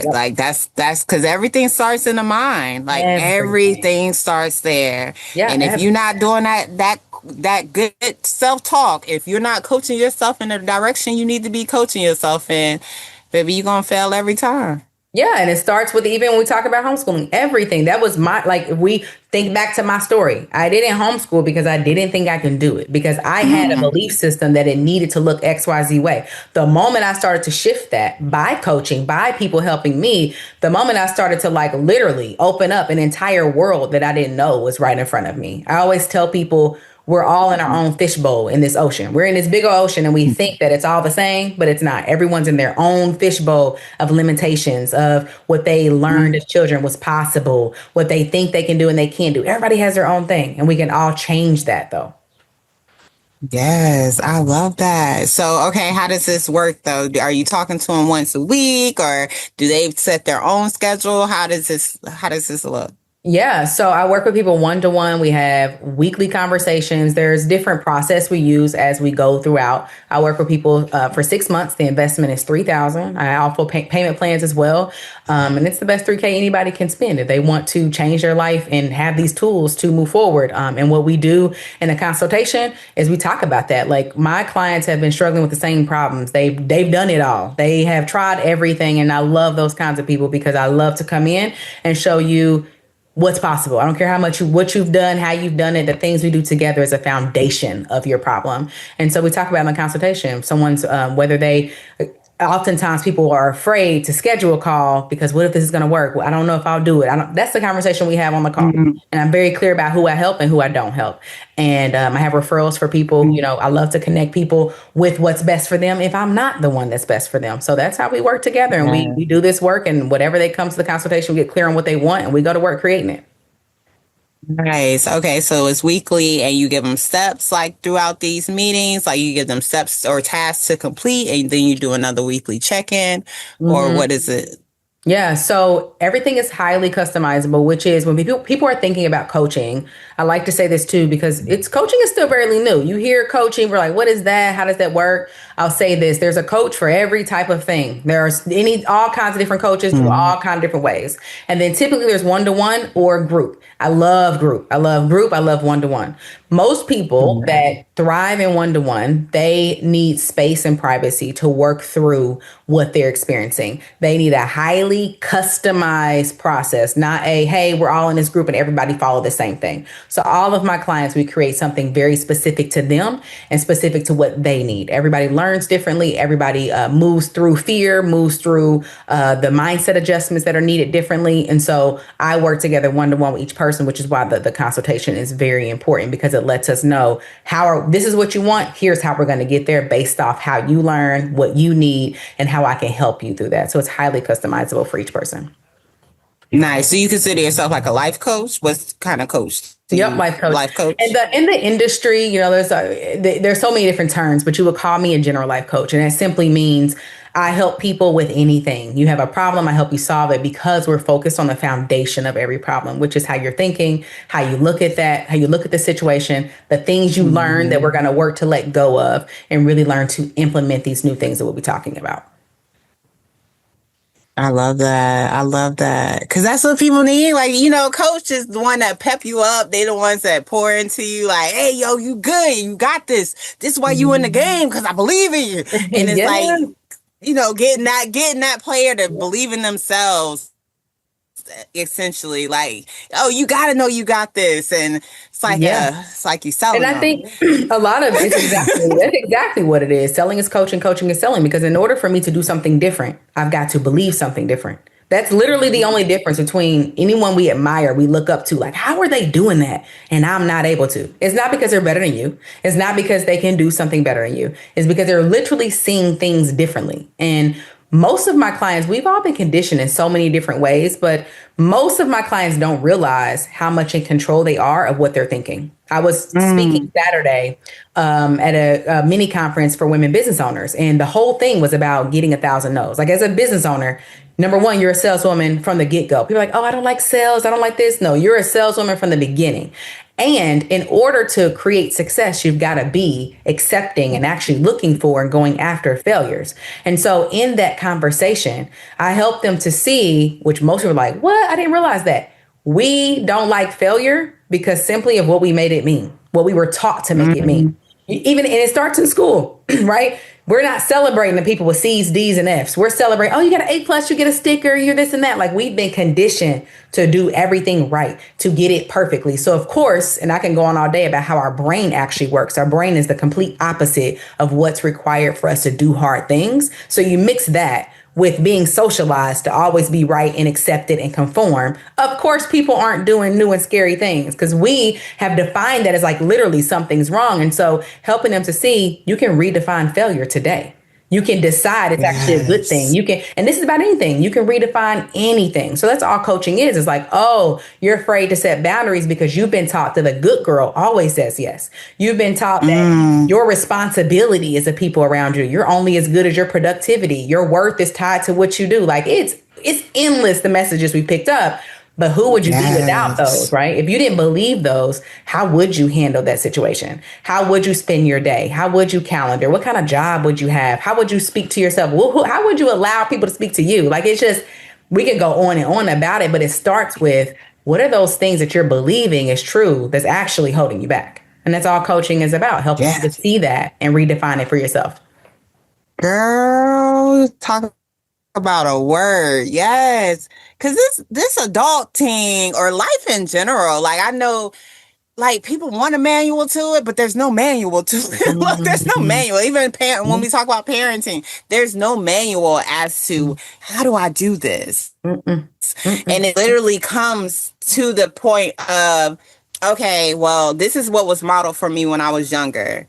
like that's because everything starts in the mind. Like everything starts there. Yeah, and if you're not doing that good self-talk, if you're not coaching yourself in the direction you need to be coaching yourself in, baby, you're gonna fail every time. Yeah, and it starts with, even when we talk about homeschooling, everything. That was if we think back to my story, I didn't homeschool because I didn't think I can do it, because I had a belief system that it needed to look XYZ way. The moment I started to shift that by coaching, by people helping me, the moment I started to like literally open up an entire world that I didn't know was right in front of me. I always tell people, we're all in our own fishbowl in this ocean. We're in this big ocean and we think that it's all the same, but it's not. Everyone's in their own fishbowl of limitations, of what they learned as children was possible, what they think they can do and they can't do. Everybody has their own thing, and we can all change that though. Yes, I love that. So, okay, how does this work though? Are you talking to them once a week, or do they set their own schedule? How does this look? Yeah, so I work with people one-to-one. We have weekly conversations. There's different process we use as we go throughout. I work with people for 6 months. The investment is $3,000. I offer payment plans as well, and it's the best $3K anybody can spend if they want to change their life and have these tools to move forward. And what we do in a consultation is we talk about that. Like, my clients have been struggling with the same problems. They've done it all. They have tried everything, and I love those kinds of people because I love to come in and show you what's possible. I don't care what you've done, how you've done it. The things we do together is a foundation of your problem. And so we talk about in the consultation, someone's oftentimes people are afraid to schedule a call because what if this is going to work? Well, I don't know if I'll do it. That's the conversation we have on the call. And I'm very clear about who I help and who I don't help. And I have referrals for people. I love to connect people with what's best for them if I'm not the one that's best for them. So that's how we work together. And we do this work, and whatever they come to the consultation, we get clear on what they want and we go to work creating it. Nice. Okay, so it's weekly, and you give them steps like throughout these meetings, like you give them steps or tasks to complete, and then you do another weekly check-in, or what is it? Yeah, so everything is highly customizable, which is when people are thinking about coaching. I like to say this too, because coaching is still fairly new. You hear coaching, we're like, what is that? How does that work? I'll say this: there's a coach for every type of thing. There's all kinds of different coaches do all kinds of different ways, and then typically there's one-to-one or group. I love group. I love one-to-one. Most people that thrive in one-to-one, they need space and privacy to work through what they're experiencing. They need a highly customized process, not hey, we're all in this group and everybody follow the same thing. So all of my clients, we create something very specific to them and specific to what they need. Everybody learns differently. Everybody moves through fear, moves through the mindset adjustments that are needed differently. And so I work together one-to-one with each person, which is why the consultation is very important, because it lets us know this is what you want. Here's how we're going to get there based off how you learn, what you need, and how I can help you through that. So it's highly customizable for each person. Nice. So you consider yourself like a life coach? What kind of coach Yep, life coach. Life coach. And in the industry, there's so many different terms, but you would call me a general life coach, and that simply means I help people with anything. You have a problem, I help you solve it, because we're focused on the foundation of every problem, which is how you're thinking, how you look at that, how you look at the situation, the things you learn that we're going to work to let go of, and really learn to implement these new things that we'll be talking about. I love that. I love that. Because that's what people need. Like, coach is the one that pep you up. They the ones that pour into you like, hey, yo, you good. You got this. This is why you in the game, because I believe in you. And it's like, getting that player to believe in themselves, essentially. Like, oh, you got to know you got this. And it's like you selling And I think a lot of it's that's exactly what it is. Selling is coaching, coaching is selling. Because in order for me to do something different, I've got to believe something different. That's literally the only difference between anyone we admire, we look up to. Like, how are they doing that? And I'm not able to. It's not because they're better than you. It's not because they can do something better than you. It's because they're literally seeing things differently. And most of my clients, we've all been conditioned in so many different ways, but most of my clients don't realize how much in control they are of what they're thinking. I was speaking Saturday at a mini conference for women business owners, and the whole thing was about getting 1,000 no's. Like, as a business owner, number one, you're a saleswoman from the get-go. People are like, oh, I don't like sales. I don't like this. No, you're a saleswoman from the beginning. And in order to create success, you've got to be accepting and actually looking for and going after failures. And so in that conversation, I helped them to see, which most people are like, what? I didn't realize that. We don't like failure because simply of what we made it mean, what we were taught to make it mean. And it starts in school, right? We're not celebrating the people with C's, D's, and F's. We're celebrating, oh, you got an A+, you get a sticker, you're this and that. Like, we've been conditioned to do everything right, to get it perfectly. So, of course, and I can go on all day about how our brain actually works. Our brain is the complete opposite of what's required for us to do hard things. So you mix that with being socialized to always be right and accepted and conform. Of course, people aren't doing new and scary things because we have defined that as like literally something's wrong. And so helping them to see you can redefine failure today. You can decide it's actually a good thing. You can, and this is about anything. You can redefine anything. So that's all coaching is. It's like, oh, you're afraid to set boundaries because you've been taught that a good girl always says yes. You've been taught that your responsibility is the people around you. You're only as good as your productivity. Your worth is tied to what you do. Like it's endless, the messages we picked up. But who would you be without those, right? If you didn't believe those, how would you handle that situation? How would you spend your day? How would you calendar? What kind of job would you have? How would you speak to yourself? How would you allow people to speak to you? Like, it's just, we could go on and on about it, but it starts with, what are those things that you're believing is true that's actually holding you back? And that's all coaching is about, helping you to see that and redefine it for yourself. Girl, talk about a word. Yes. Because this adulting or life in general, like, I know, like, people want a manual to it, but there's no manual to it. Look, there's no manual. Even when we talk about parenting, there's no manual as to how do I do this? And it literally comes to the point of, okay, well, this is what was modeled for me when I was younger,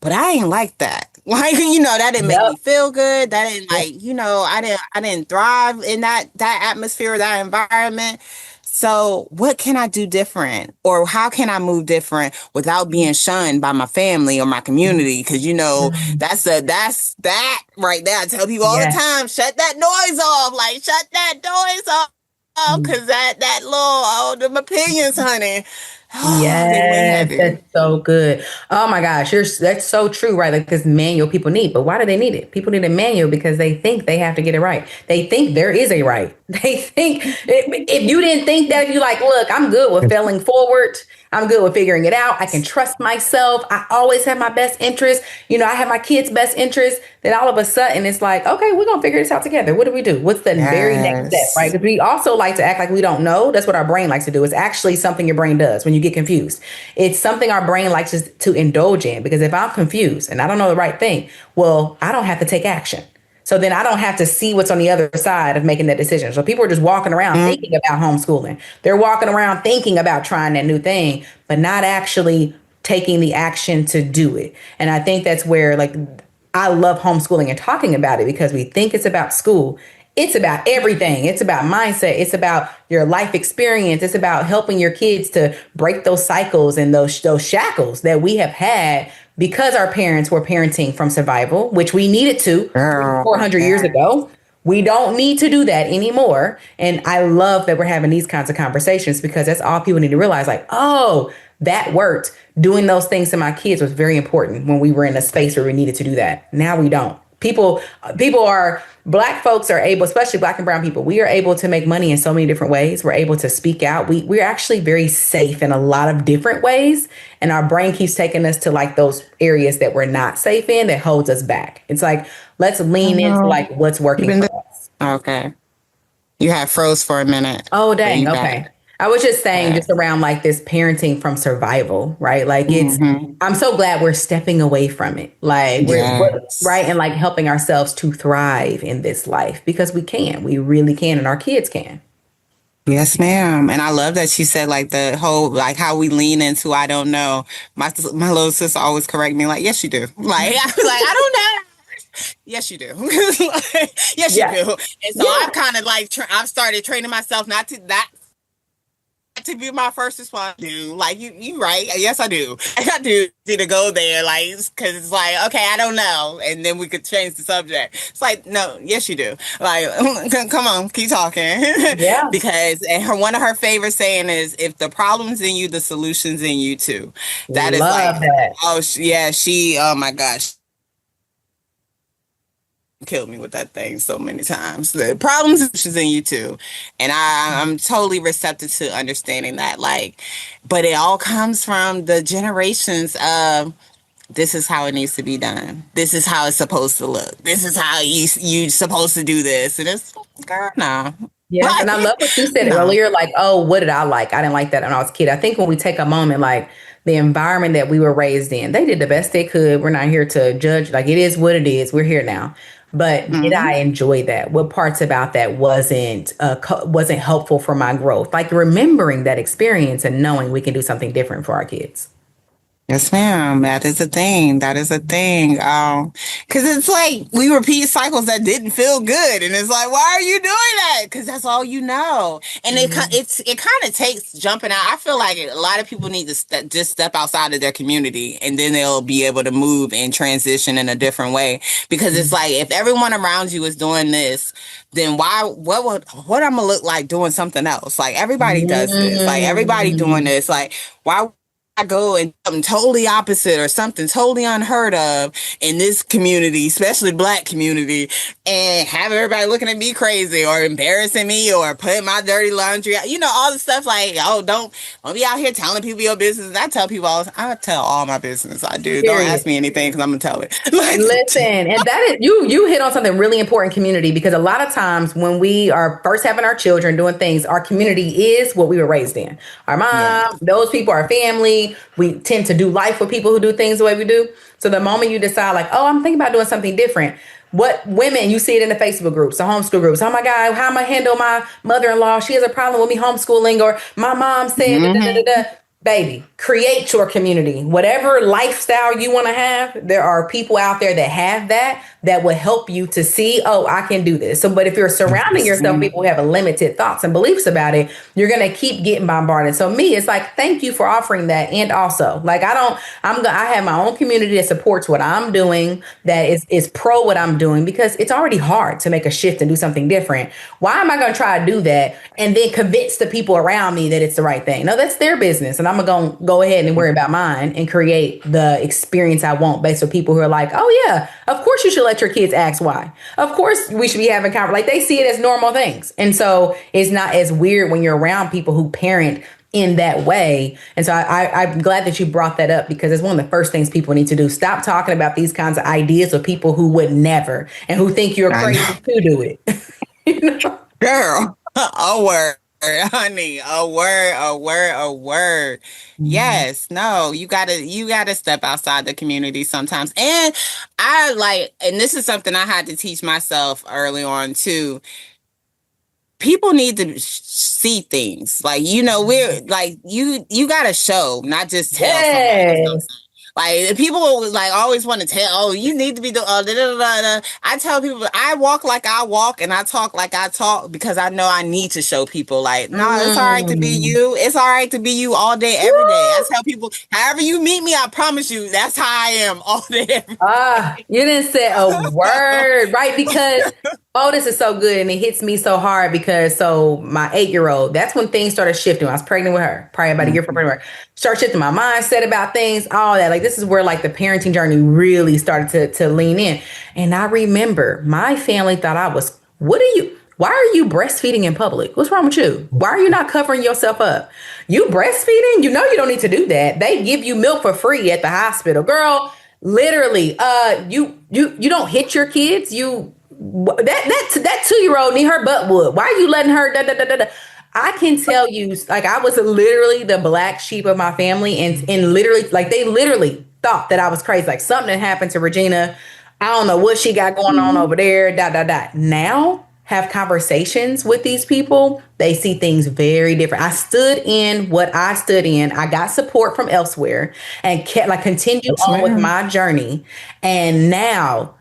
but I ain't like that. Like, that didn't make me feel good. That didn't I didn't thrive in that atmosphere, that environment. So what can I do different? Or how can I move different without being shunned by my family or my community? Because, that's that right there. I tell people all the time, shut that noise off. Like, shut that noise off. Because that little, them opinions, honey. Yes, that's so good. Oh my gosh, that's so true, right? Like, this manual people need, but why do they need it? People need a manual because they think they have to get it right. They think there is a right. They think if you didn't think that, if you like, look, I'm good with failing forward. I'm good with figuring it out. I can trust myself. I always have my best interest. I have my kids' best interest. Then all of a sudden it's like, okay, we're going to figure this out together. What do we do? What's the very next step, right? Because we also like to act like we don't know. That's what our brain likes to do. It's actually something your brain does when you get confused. It's something our brain likes to indulge in, because if I'm confused and I don't know the right thing, well, I don't have to take action. So then I don't have to see what's on the other side of making that decision. So people are just walking around thinking about homeschooling. They're walking around thinking about trying that new thing, but not actually taking the action to do it. And I think that's where, like, I love homeschooling and talking about it, because we think it's about school. It's about everything. It's about mindset. It's about your life experience. It's about helping your kids to break those cycles and those shackles that we have had because our parents were parenting from survival, which we needed to Girl, 400 years yeah. ago. We don't need to do that anymore. And I love that we're having these kinds of conversations because that's all people need to realize, like, oh, that worked. Doing those things to my kids was very important when we were in a space where we needed to do that. Now we don't. People are Black folks are able, especially Black and brown people, we are able to make money in so many different ways. We're able to speak out. We're actually very safe in a lot of different ways. And our brain keeps taking us to like those areas that we're not safe in that holds us back. It's like, let's lean into like what's working Even for though, us. okay. You had froze for a minute, Oh, but dang. you Okay. back. I was just saying, Yeah. just around like this parenting from survival, right? Like Mm-hmm. I'm so glad we're stepping away from it. Like we're right. Yes. And like helping ourselves to thrive in this life because we really can. And our kids can. Yes, ma'am. And I love that she said like the whole like how we lean into I don't know. My little sister always correct me like, yes, you do. Like I was like, I don't know. Yes, you do. Like, yes, you Yeah. do. And so Yeah. I've kind of like I've started training myself not to be my first response. Do like you right? Yes, I do. I do need to go there, like because it's like okay, I don't know, and then we could change the subject. It's like no, yes, you do. Like come on, keep talking, Yeah. because and one of her favorite saying is, "If the problem's in you, the solution's in you too." That is like, Love that. oh yeah, she. Oh my gosh, killed me with that thing so many times. The problems is in you too. And I'm totally receptive to understanding that. Like, but it all comes from the generations of this is how it needs to be done. This is how it's supposed to look. This is how you supposed to do this. And it's girl, no. Yeah. And I love what you said No. earlier. Like, oh, what did I like? I didn't like that when I was a kid. I think when we take a moment, like the environment that we were raised in, they did the best they could. We're not here to judge. Like it is what it is. We're here now. But did Mm-hmm. I enjoy that? What parts about that wasn't helpful for my growth? Like remembering that experience and knowing we can do something different for our kids. Yes, ma'am. That is a thing. That is a thing. Because it's like we repeat cycles that didn't feel good, and it's like, why are you doing that? Because that's all you know, and it kind of takes jumping out. I feel like a lot of people need to just step outside of their community, and then they'll be able to move and transition in a different way. Because it's like if everyone around you is doing this, then what I'm gonna look like doing something else? Like everybody does this. Like everybody doing Mm. this. Like why? I go and something totally opposite or something totally unheard of in this community, especially Black community, and have everybody looking at me crazy or embarrassing me or putting my dirty laundry out. You know, all the stuff like, oh, don't be out here telling people your business. And I tell people I tell all my business. I do. Don't Period. ask me anything because I'm gonna tell it. Like, Listen, and that is you hit on something really important, community, because a lot of times when we are first having our children doing things, our community is what we were raised in. Our yeah. mom, those people, our family, we tend to do life with people who do things the way we do. So the moment you decide like, oh, I'm thinking about doing something different, what women, you see it in the Facebook groups, the homeschool groups. Oh my God, how am I handle my mother-in-law? She has a problem with me homeschooling, or my mom said da, da, da, da, da. Baby, create your community. Whatever lifestyle you want to have, there are people out there that have that will help you to see, oh, I can do this. So, but if you're surrounding yourself with people who have a limited thoughts and beliefs about it, you're going to keep getting bombarded. So me, it's like, thank you for offering that. And also like, I have my own community that supports what I'm doing, that is pro what I'm doing, because it's already hard to make a shift and do something different. Why am I going to try to do that and then convince the people around me that it's the right thing? No, that's their business. And I'm going to go ahead and worry about mine and create the experience I want based on people who are like, oh yeah, of course you should let your kids ask why. Of course we should be having conversations. Like they see it as normal things. And so it's not as weird when you're around people who parent in that way. And so I'm glad that you brought that up, because it's one of the first things people need to do. Stop talking about these kinds of ideas with people who would never and who think you're crazy to do it. You know? Girl, a word, honey, a word. Yes, no, you gotta step outside the community sometimes. And and this is something I had to teach myself early on too. People need to see things like, we're like, you gotta show, not just tell somebody Yes. something. Like people like always want to tell, oh, you need to be doing. Da, da, da, da. I tell people I walk like I walk and I talk like I talk because I know I need to show people like, no, it's all right to be Mm. you. It's all right to be you all day, every day. I Woo! tell people, however you meet me, I promise you, that's how I am all day, every Ah, you didn't say a word, right? Because, oh, this is so good. And it hits me so hard because, so my 8-year-old, that's when things started shifting. I was pregnant with her, probably about a year before pregnant with her. Start shifting my mindset about things, all that. Like, this is where, like, the parenting journey really started to lean in. And I remember my family thought I was, why are you breastfeeding in public? What's wrong with you? Why are you not covering yourself up? You breastfeeding? You know you don't need to do that. They give you milk for free at the hospital. Girl, literally, you don't hit your kids. That 2-year-old need her butt wood. Why are you letting her da da da da da? I can tell you, like, I was literally the black sheep of my family, and literally, like, they literally thought that I was crazy. Like, something had happened to Regina. I don't know what she got going on over there. Da da da. Now, have conversations with these people, they see things very different. I stood in what I stood in. I got support from elsewhere and kept like continued Yes, on with ma'am. my journey. And now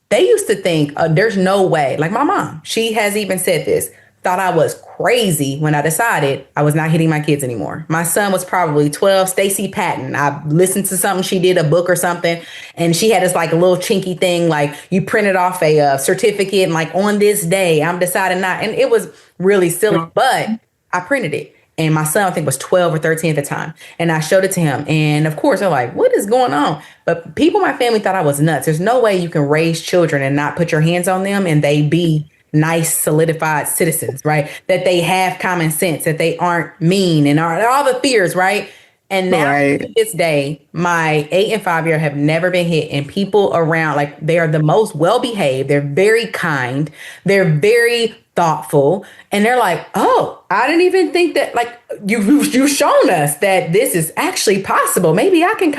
they used to think there's no way. Like my mom, she has even said this, thought I was crazy when I decided I was not hitting my kids anymore. My son was probably 12, Stacy Patton. I listened to something, she did a book or something, and she had this like a little chinky thing, like you printed off a certificate and like on this day, I'm deciding not. And it was really silly, but I printed it. And my son, I think, was 12 or 13 at the time. And I showed it to him. And of course, they're like, what is going on? But people in my family thought I was nuts. There's no way you can raise children and not put your hands on them and they be nice, solidified citizens, right? That they have common sense, that they aren't mean and are all the fears, right? And now Right. to this day, my 8 and 5-year have never been hit. And people around, like, they are the most well behaved. They're very kind. They're very thoughtful. And they're like, oh, I didn't even think that, like, you've shown us that this is actually possible. Maybe I can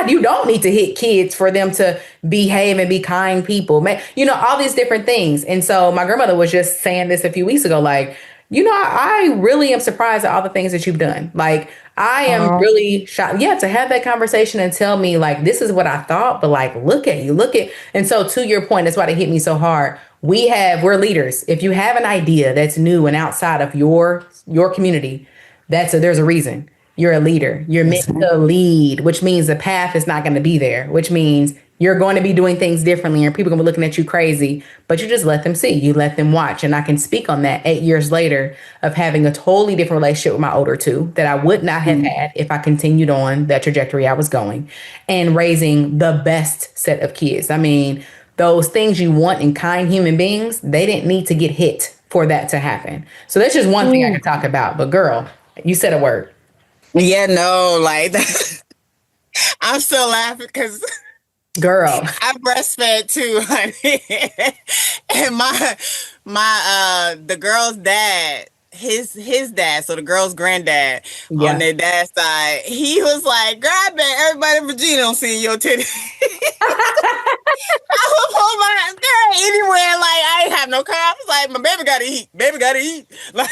you don't need to hit kids for them to behave and be kind people. All these different things. And so my grandmother was just saying this a few weeks ago, like, I really am surprised at all the things that you've done. Like, I am really shocked. Yeah, to have that conversation and tell me, like, this is what I thought, but like, look at you, look at. And so, to your point, that's why they hit me so hard. We're leaders. If you have an idea that's new and outside of your community, there's a reason. You're a leader. You're meant to lead, which means the path is not going to be there, which means you're going to be doing things differently and people are going to be looking at you crazy, but you just let them see, you let them watch. And I can speak on that 8 years later of having a totally different relationship with my older two that I would not have had if I continued on that trajectory I was going and raising the best set of kids. I mean, those things you want in kind human beings, they didn't need to get hit for that to happen. So that's just one thing I can talk about. But girl, you said a word. Yeah, no, like I'm still laughing because Girl. I breastfed too, honey. And the girl's dad, his dad, so the girl's granddad on Yeah. their dad's side, he was like, "Girl, I bet everybody in Virginia don't see your titty." I was on my girl anywhere, like I ain't have no car. I was like, "My baby gotta eat. Baby gotta eat." Like,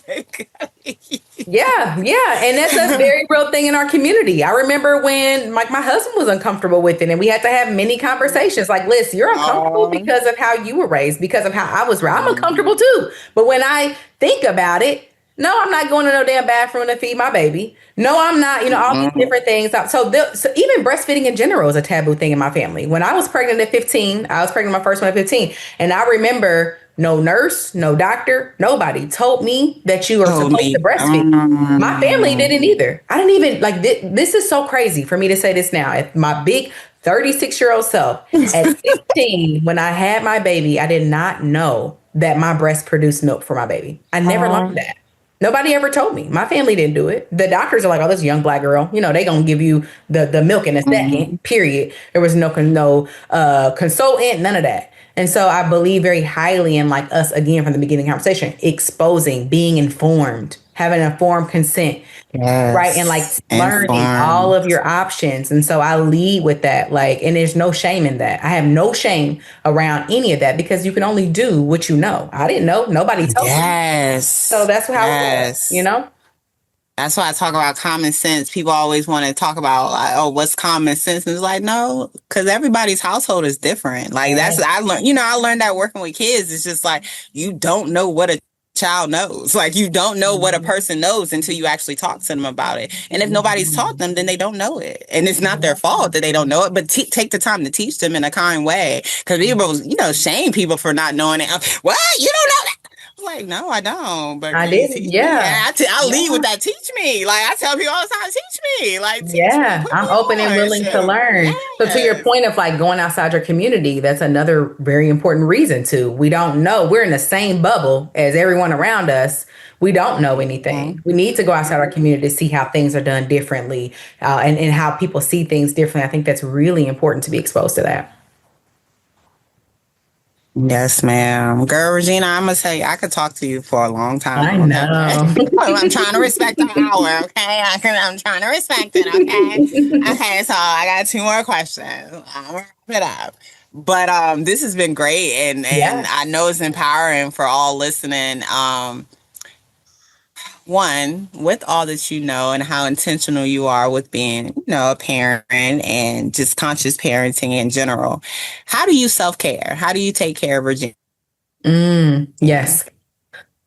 baby gotta eat. Yeah, yeah. And that's a very real thing in our community. I remember when like my husband was uncomfortable with it and we had to have many conversations like, Liz, you're uncomfortable because of how you were raised, because of how I was raised. I'm uncomfortable too. But when I think about it, no, I'm not going to no damn bathroom to feed my baby. No, I'm not, all these different things. So even breastfeeding in general is a taboo thing in my family. When I was pregnant at 15, I was pregnant my first one at 15. And I remember no nurse, no doctor, nobody told me that you are supposed to breastfeed. My family didn't either. I didn't even like this is so crazy for me to say this now. At my big 36-year-old self at 16, when I had my baby, I did not know that my breast produced milk for my baby. I never learned that. Nobody ever told me. My family didn't do it. The doctors are like, oh, this young black girl, they going to give you the milk in a second, period. There was no consultant, none of that. And so I believe very highly in like us, again, from the beginning conversation, exposing, being informed, having informed consent, right? And like learning all of your options. And so I lead with that, like, and there's no shame in that. I have no shame around any of that because you can only do what you know. I didn't know. Nobody told me. So that's how it was, That's why I talk about common sense. People always want to talk about, like, oh, what's common sense? And it's like, no, because everybody's household is different. Like, that's, I learned, I learned that working with kids. It's just like, you don't know what a child knows. Like, you don't know what a person knows until you actually talk to them about it. And if nobody's taught them, then they don't know it. And it's not their fault that they don't know it, but take the time to teach them in a kind way. Because people, shame people for not knowing it. What? You don't know that? Like, no, I don't. But I can you did. teach me? Yeah. I lead with that. Teach me. Like, I tell people all the time, teach me. Like, teach me. Yeah, Put I'm me open and on. willing to Shoot. learn. So to your Yes. point of like going outside your community, that's another very important reason too. We don't know. We're in the same bubble as everyone around us. We don't know anything. We need to go outside our community to see how things are done differently, and how people see things differently. I think that's really important to be exposed to that. Yes, ma'am. Girl, Regina, I'm going to tell you, I could talk to you for a long time I on that. know. I'm trying to respect the hour, okay? I'm trying to respect it, okay? Okay, so I got two more questions. I'm going to wrap it up. But this has been great, and Yeah. I know it's empowering for all listening. One, with all that you know and how intentional you are with being, a parent and just conscious parenting in general, how do you self-care? How do you take care of Virginia? Yes.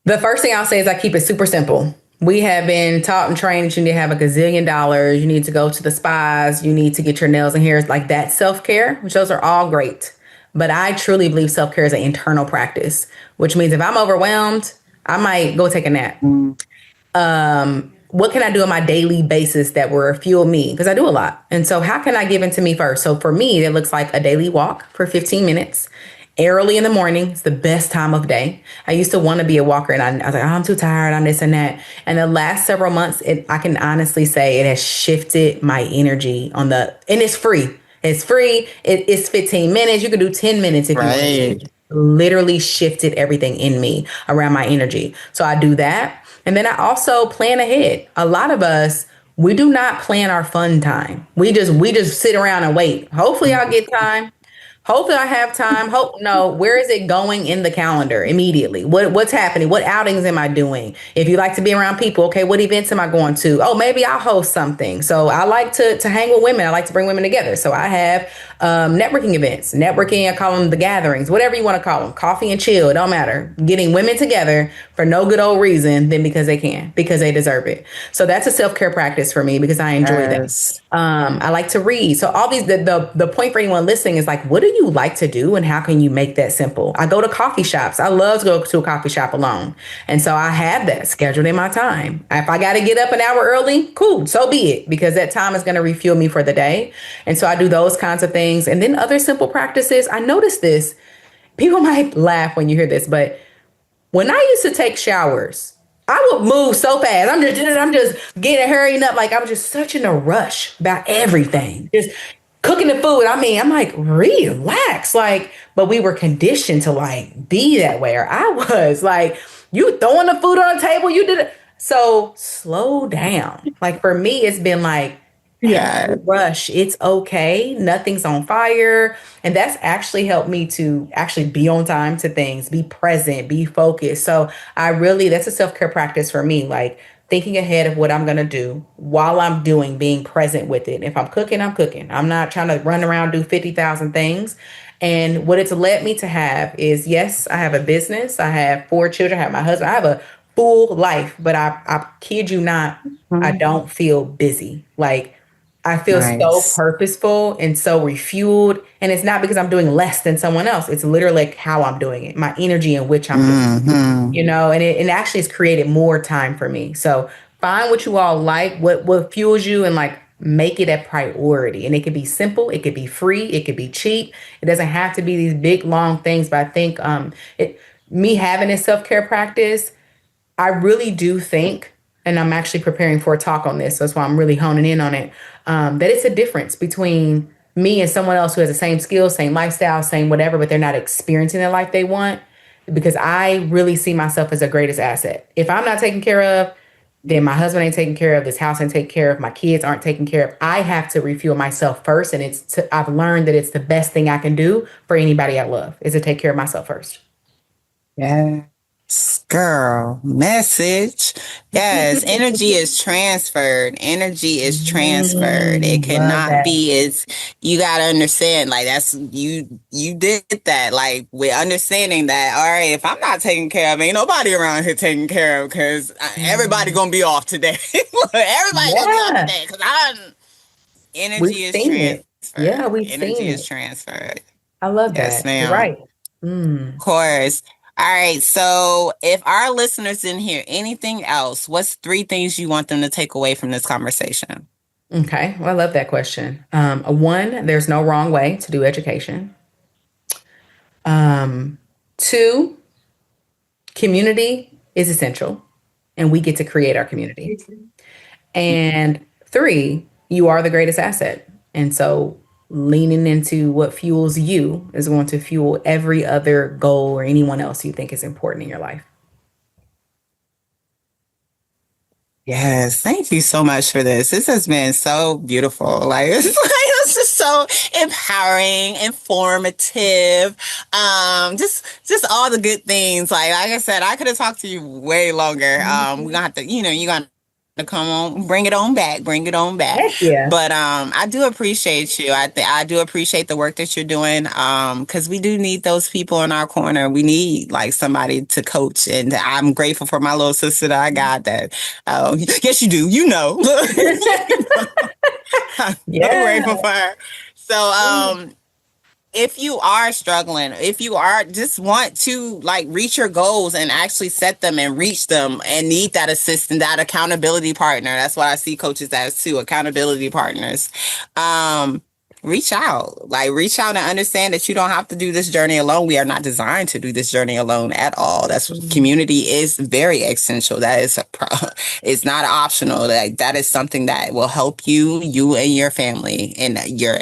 The first thing I'll say is I keep it super simple. We have been taught and trained that you need to have a gazillion dollars. You need to go to the spas. You need to get your nails and hairs, like that self-care, which those are all great. But I truly believe self-care is an internal practice, which means if I'm overwhelmed, I might go take a nap. What can I do on my daily basis that will fuel me? Because I do a lot. And so how can I give into me first? So for me, it looks like a daily walk for 15 minutes. Early in the morning, it's the best time of day. I used to want to be a walker, and I was like, oh, I'm too tired, I'm this and that. And the last several months, I can honestly say it has shifted my energy and it's free. It's free. It's 15 minutes. You can do 10 minutes if you want to. Right. Literally shifted everything in me around my energy. So I do that. And then I also plan ahead. A lot of us, we do not plan our fun time. We just sit around and wait. Hopefully I'll get time. Hopefully I have time. Where is it going in the calendar immediately? What's happening? What outings am I doing? If you like to be around people, okay, what events am I going to? Oh, maybe I'll host something. So I like to hang with women. I like to bring women together. So I have networking events. Networking, I call them the gatherings, whatever you want to call them. Coffee and chill, it don't matter. Getting women together for no good old reason than because they can, because they deserve it. So that's a self-care practice for me because I enjoy Yes. that. I like to read. So all these, the point for anyone listening is like, what do you like to do and how can you make that simple? I go to coffee shops. I love to go to a coffee shop alone. And so I have that scheduled in my time. If I got to get up an hour early, cool, so be it, because that time is going to refuel me for the day. And so I do those kinds of things. And then other simple practices. I noticed this. People might laugh when you hear this, but when I used to take showers, I would move so fast. I'm just getting hurrying up. Like I was just such in a rush about everything. Just cooking the food. I mean, I'm like, relax. Like, but we were conditioned to like be that way. Or I was like, you throwing the food on the table, you did it. So slow down. Like for me, it's been like, Yeah. rush. It's okay. Nothing's on fire. And that's actually helped me to actually be on time to things, be present, be focused. So that's a self-care practice for me. Like thinking ahead of what I'm going to do while I'm doing, being present with it. If I'm cooking, I'm cooking. I'm not trying to run around, do 50,000 things. And what it's led me to have is, yes, I have a business. I have 4 children. I have my husband. I have a full life, but I kid you not, I don't feel busy. Like, I feel so Nice. purposeful and so refueled. And it's not because I'm doing less than someone else. It's literally like how I'm doing it, my energy in which I'm doing it, and it actually has created more time for me. So find what you all like, what fuels you, and like make it a priority. And it could be simple, it could be free, it could be cheap. It doesn't have to be these big, long things. But I think me having a self-care practice, I really do think, and I'm actually preparing for a talk on this, so that's why I'm really honing in on it, that it's a difference between me and someone else who has the same skills, same lifestyle, same whatever, but they're not experiencing the life they want. Because I really see myself as the greatest asset. If I'm not taken care of, then my husband ain't taken care of, this house ain't taken care of, my kids aren't taken care of. I have to refuel myself first, and I've learned that it's the best thing I can do for anybody I love is to take care of myself first. Yes. Girl, message. Yes, energy is transferred. Energy is transferred. It Love cannot that. be. It's you gotta understand. Like that's you did that. Like with understanding that. All right, if I'm not taking care of, ain't nobody around here taking care of because everybody Mhm. gonna be off today. Everybody gonna be off Yeah, today because I'm. we've Energy is seen it. Yeah, transferred. we've Energy seen is it. transferred. I love Yes, that. You're ma'am. right. Mm. Course. All right. So, if our listeners didn't hear anything else, what's three things you want them to take away from this conversation? Okay, well, I love that question. One, there's no wrong way to do education. Um, Two, community is essential, and we get to create our community. And three, you are the greatest asset. And so leaning into what fuels you is going to fuel every other goal or anyone else you think is important in your life. Yes. Thank you so much for this. This has been so beautiful. Like, it's just so empowering, informative. Just all the good things. Like I said, I could have talked to you way longer. We're gonna have to, you're gonna to come on, bring it on back. Heck yeah. But I do appreciate you. I do appreciate the work that you're doing. Because we do need those people in our corner. We need like somebody to coach, and I'm grateful for my little sister that I got. That yes, you do. You know, I'm so Yeah. grateful for her. So if you are struggling, if you are just want to like reach your goals and actually set them and reach them and need that assistant, that accountability partner, that's what I see coaches as too, accountability partners. Um, reach out and understand that you don't have to do this journey alone. We are not designed to do this journey alone at all. That's what community is very essential. That is it's not optional. That is something that will help you and your family and your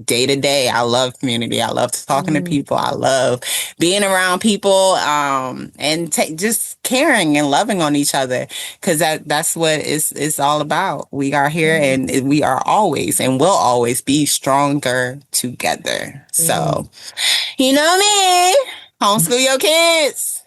day to day. I love community. I love talking to Mm. people. I love being around people, and just caring and loving on each other, because that's what it's all about. We are here, and we are always and will always be stronger together. So, you know me, homeschool your kids.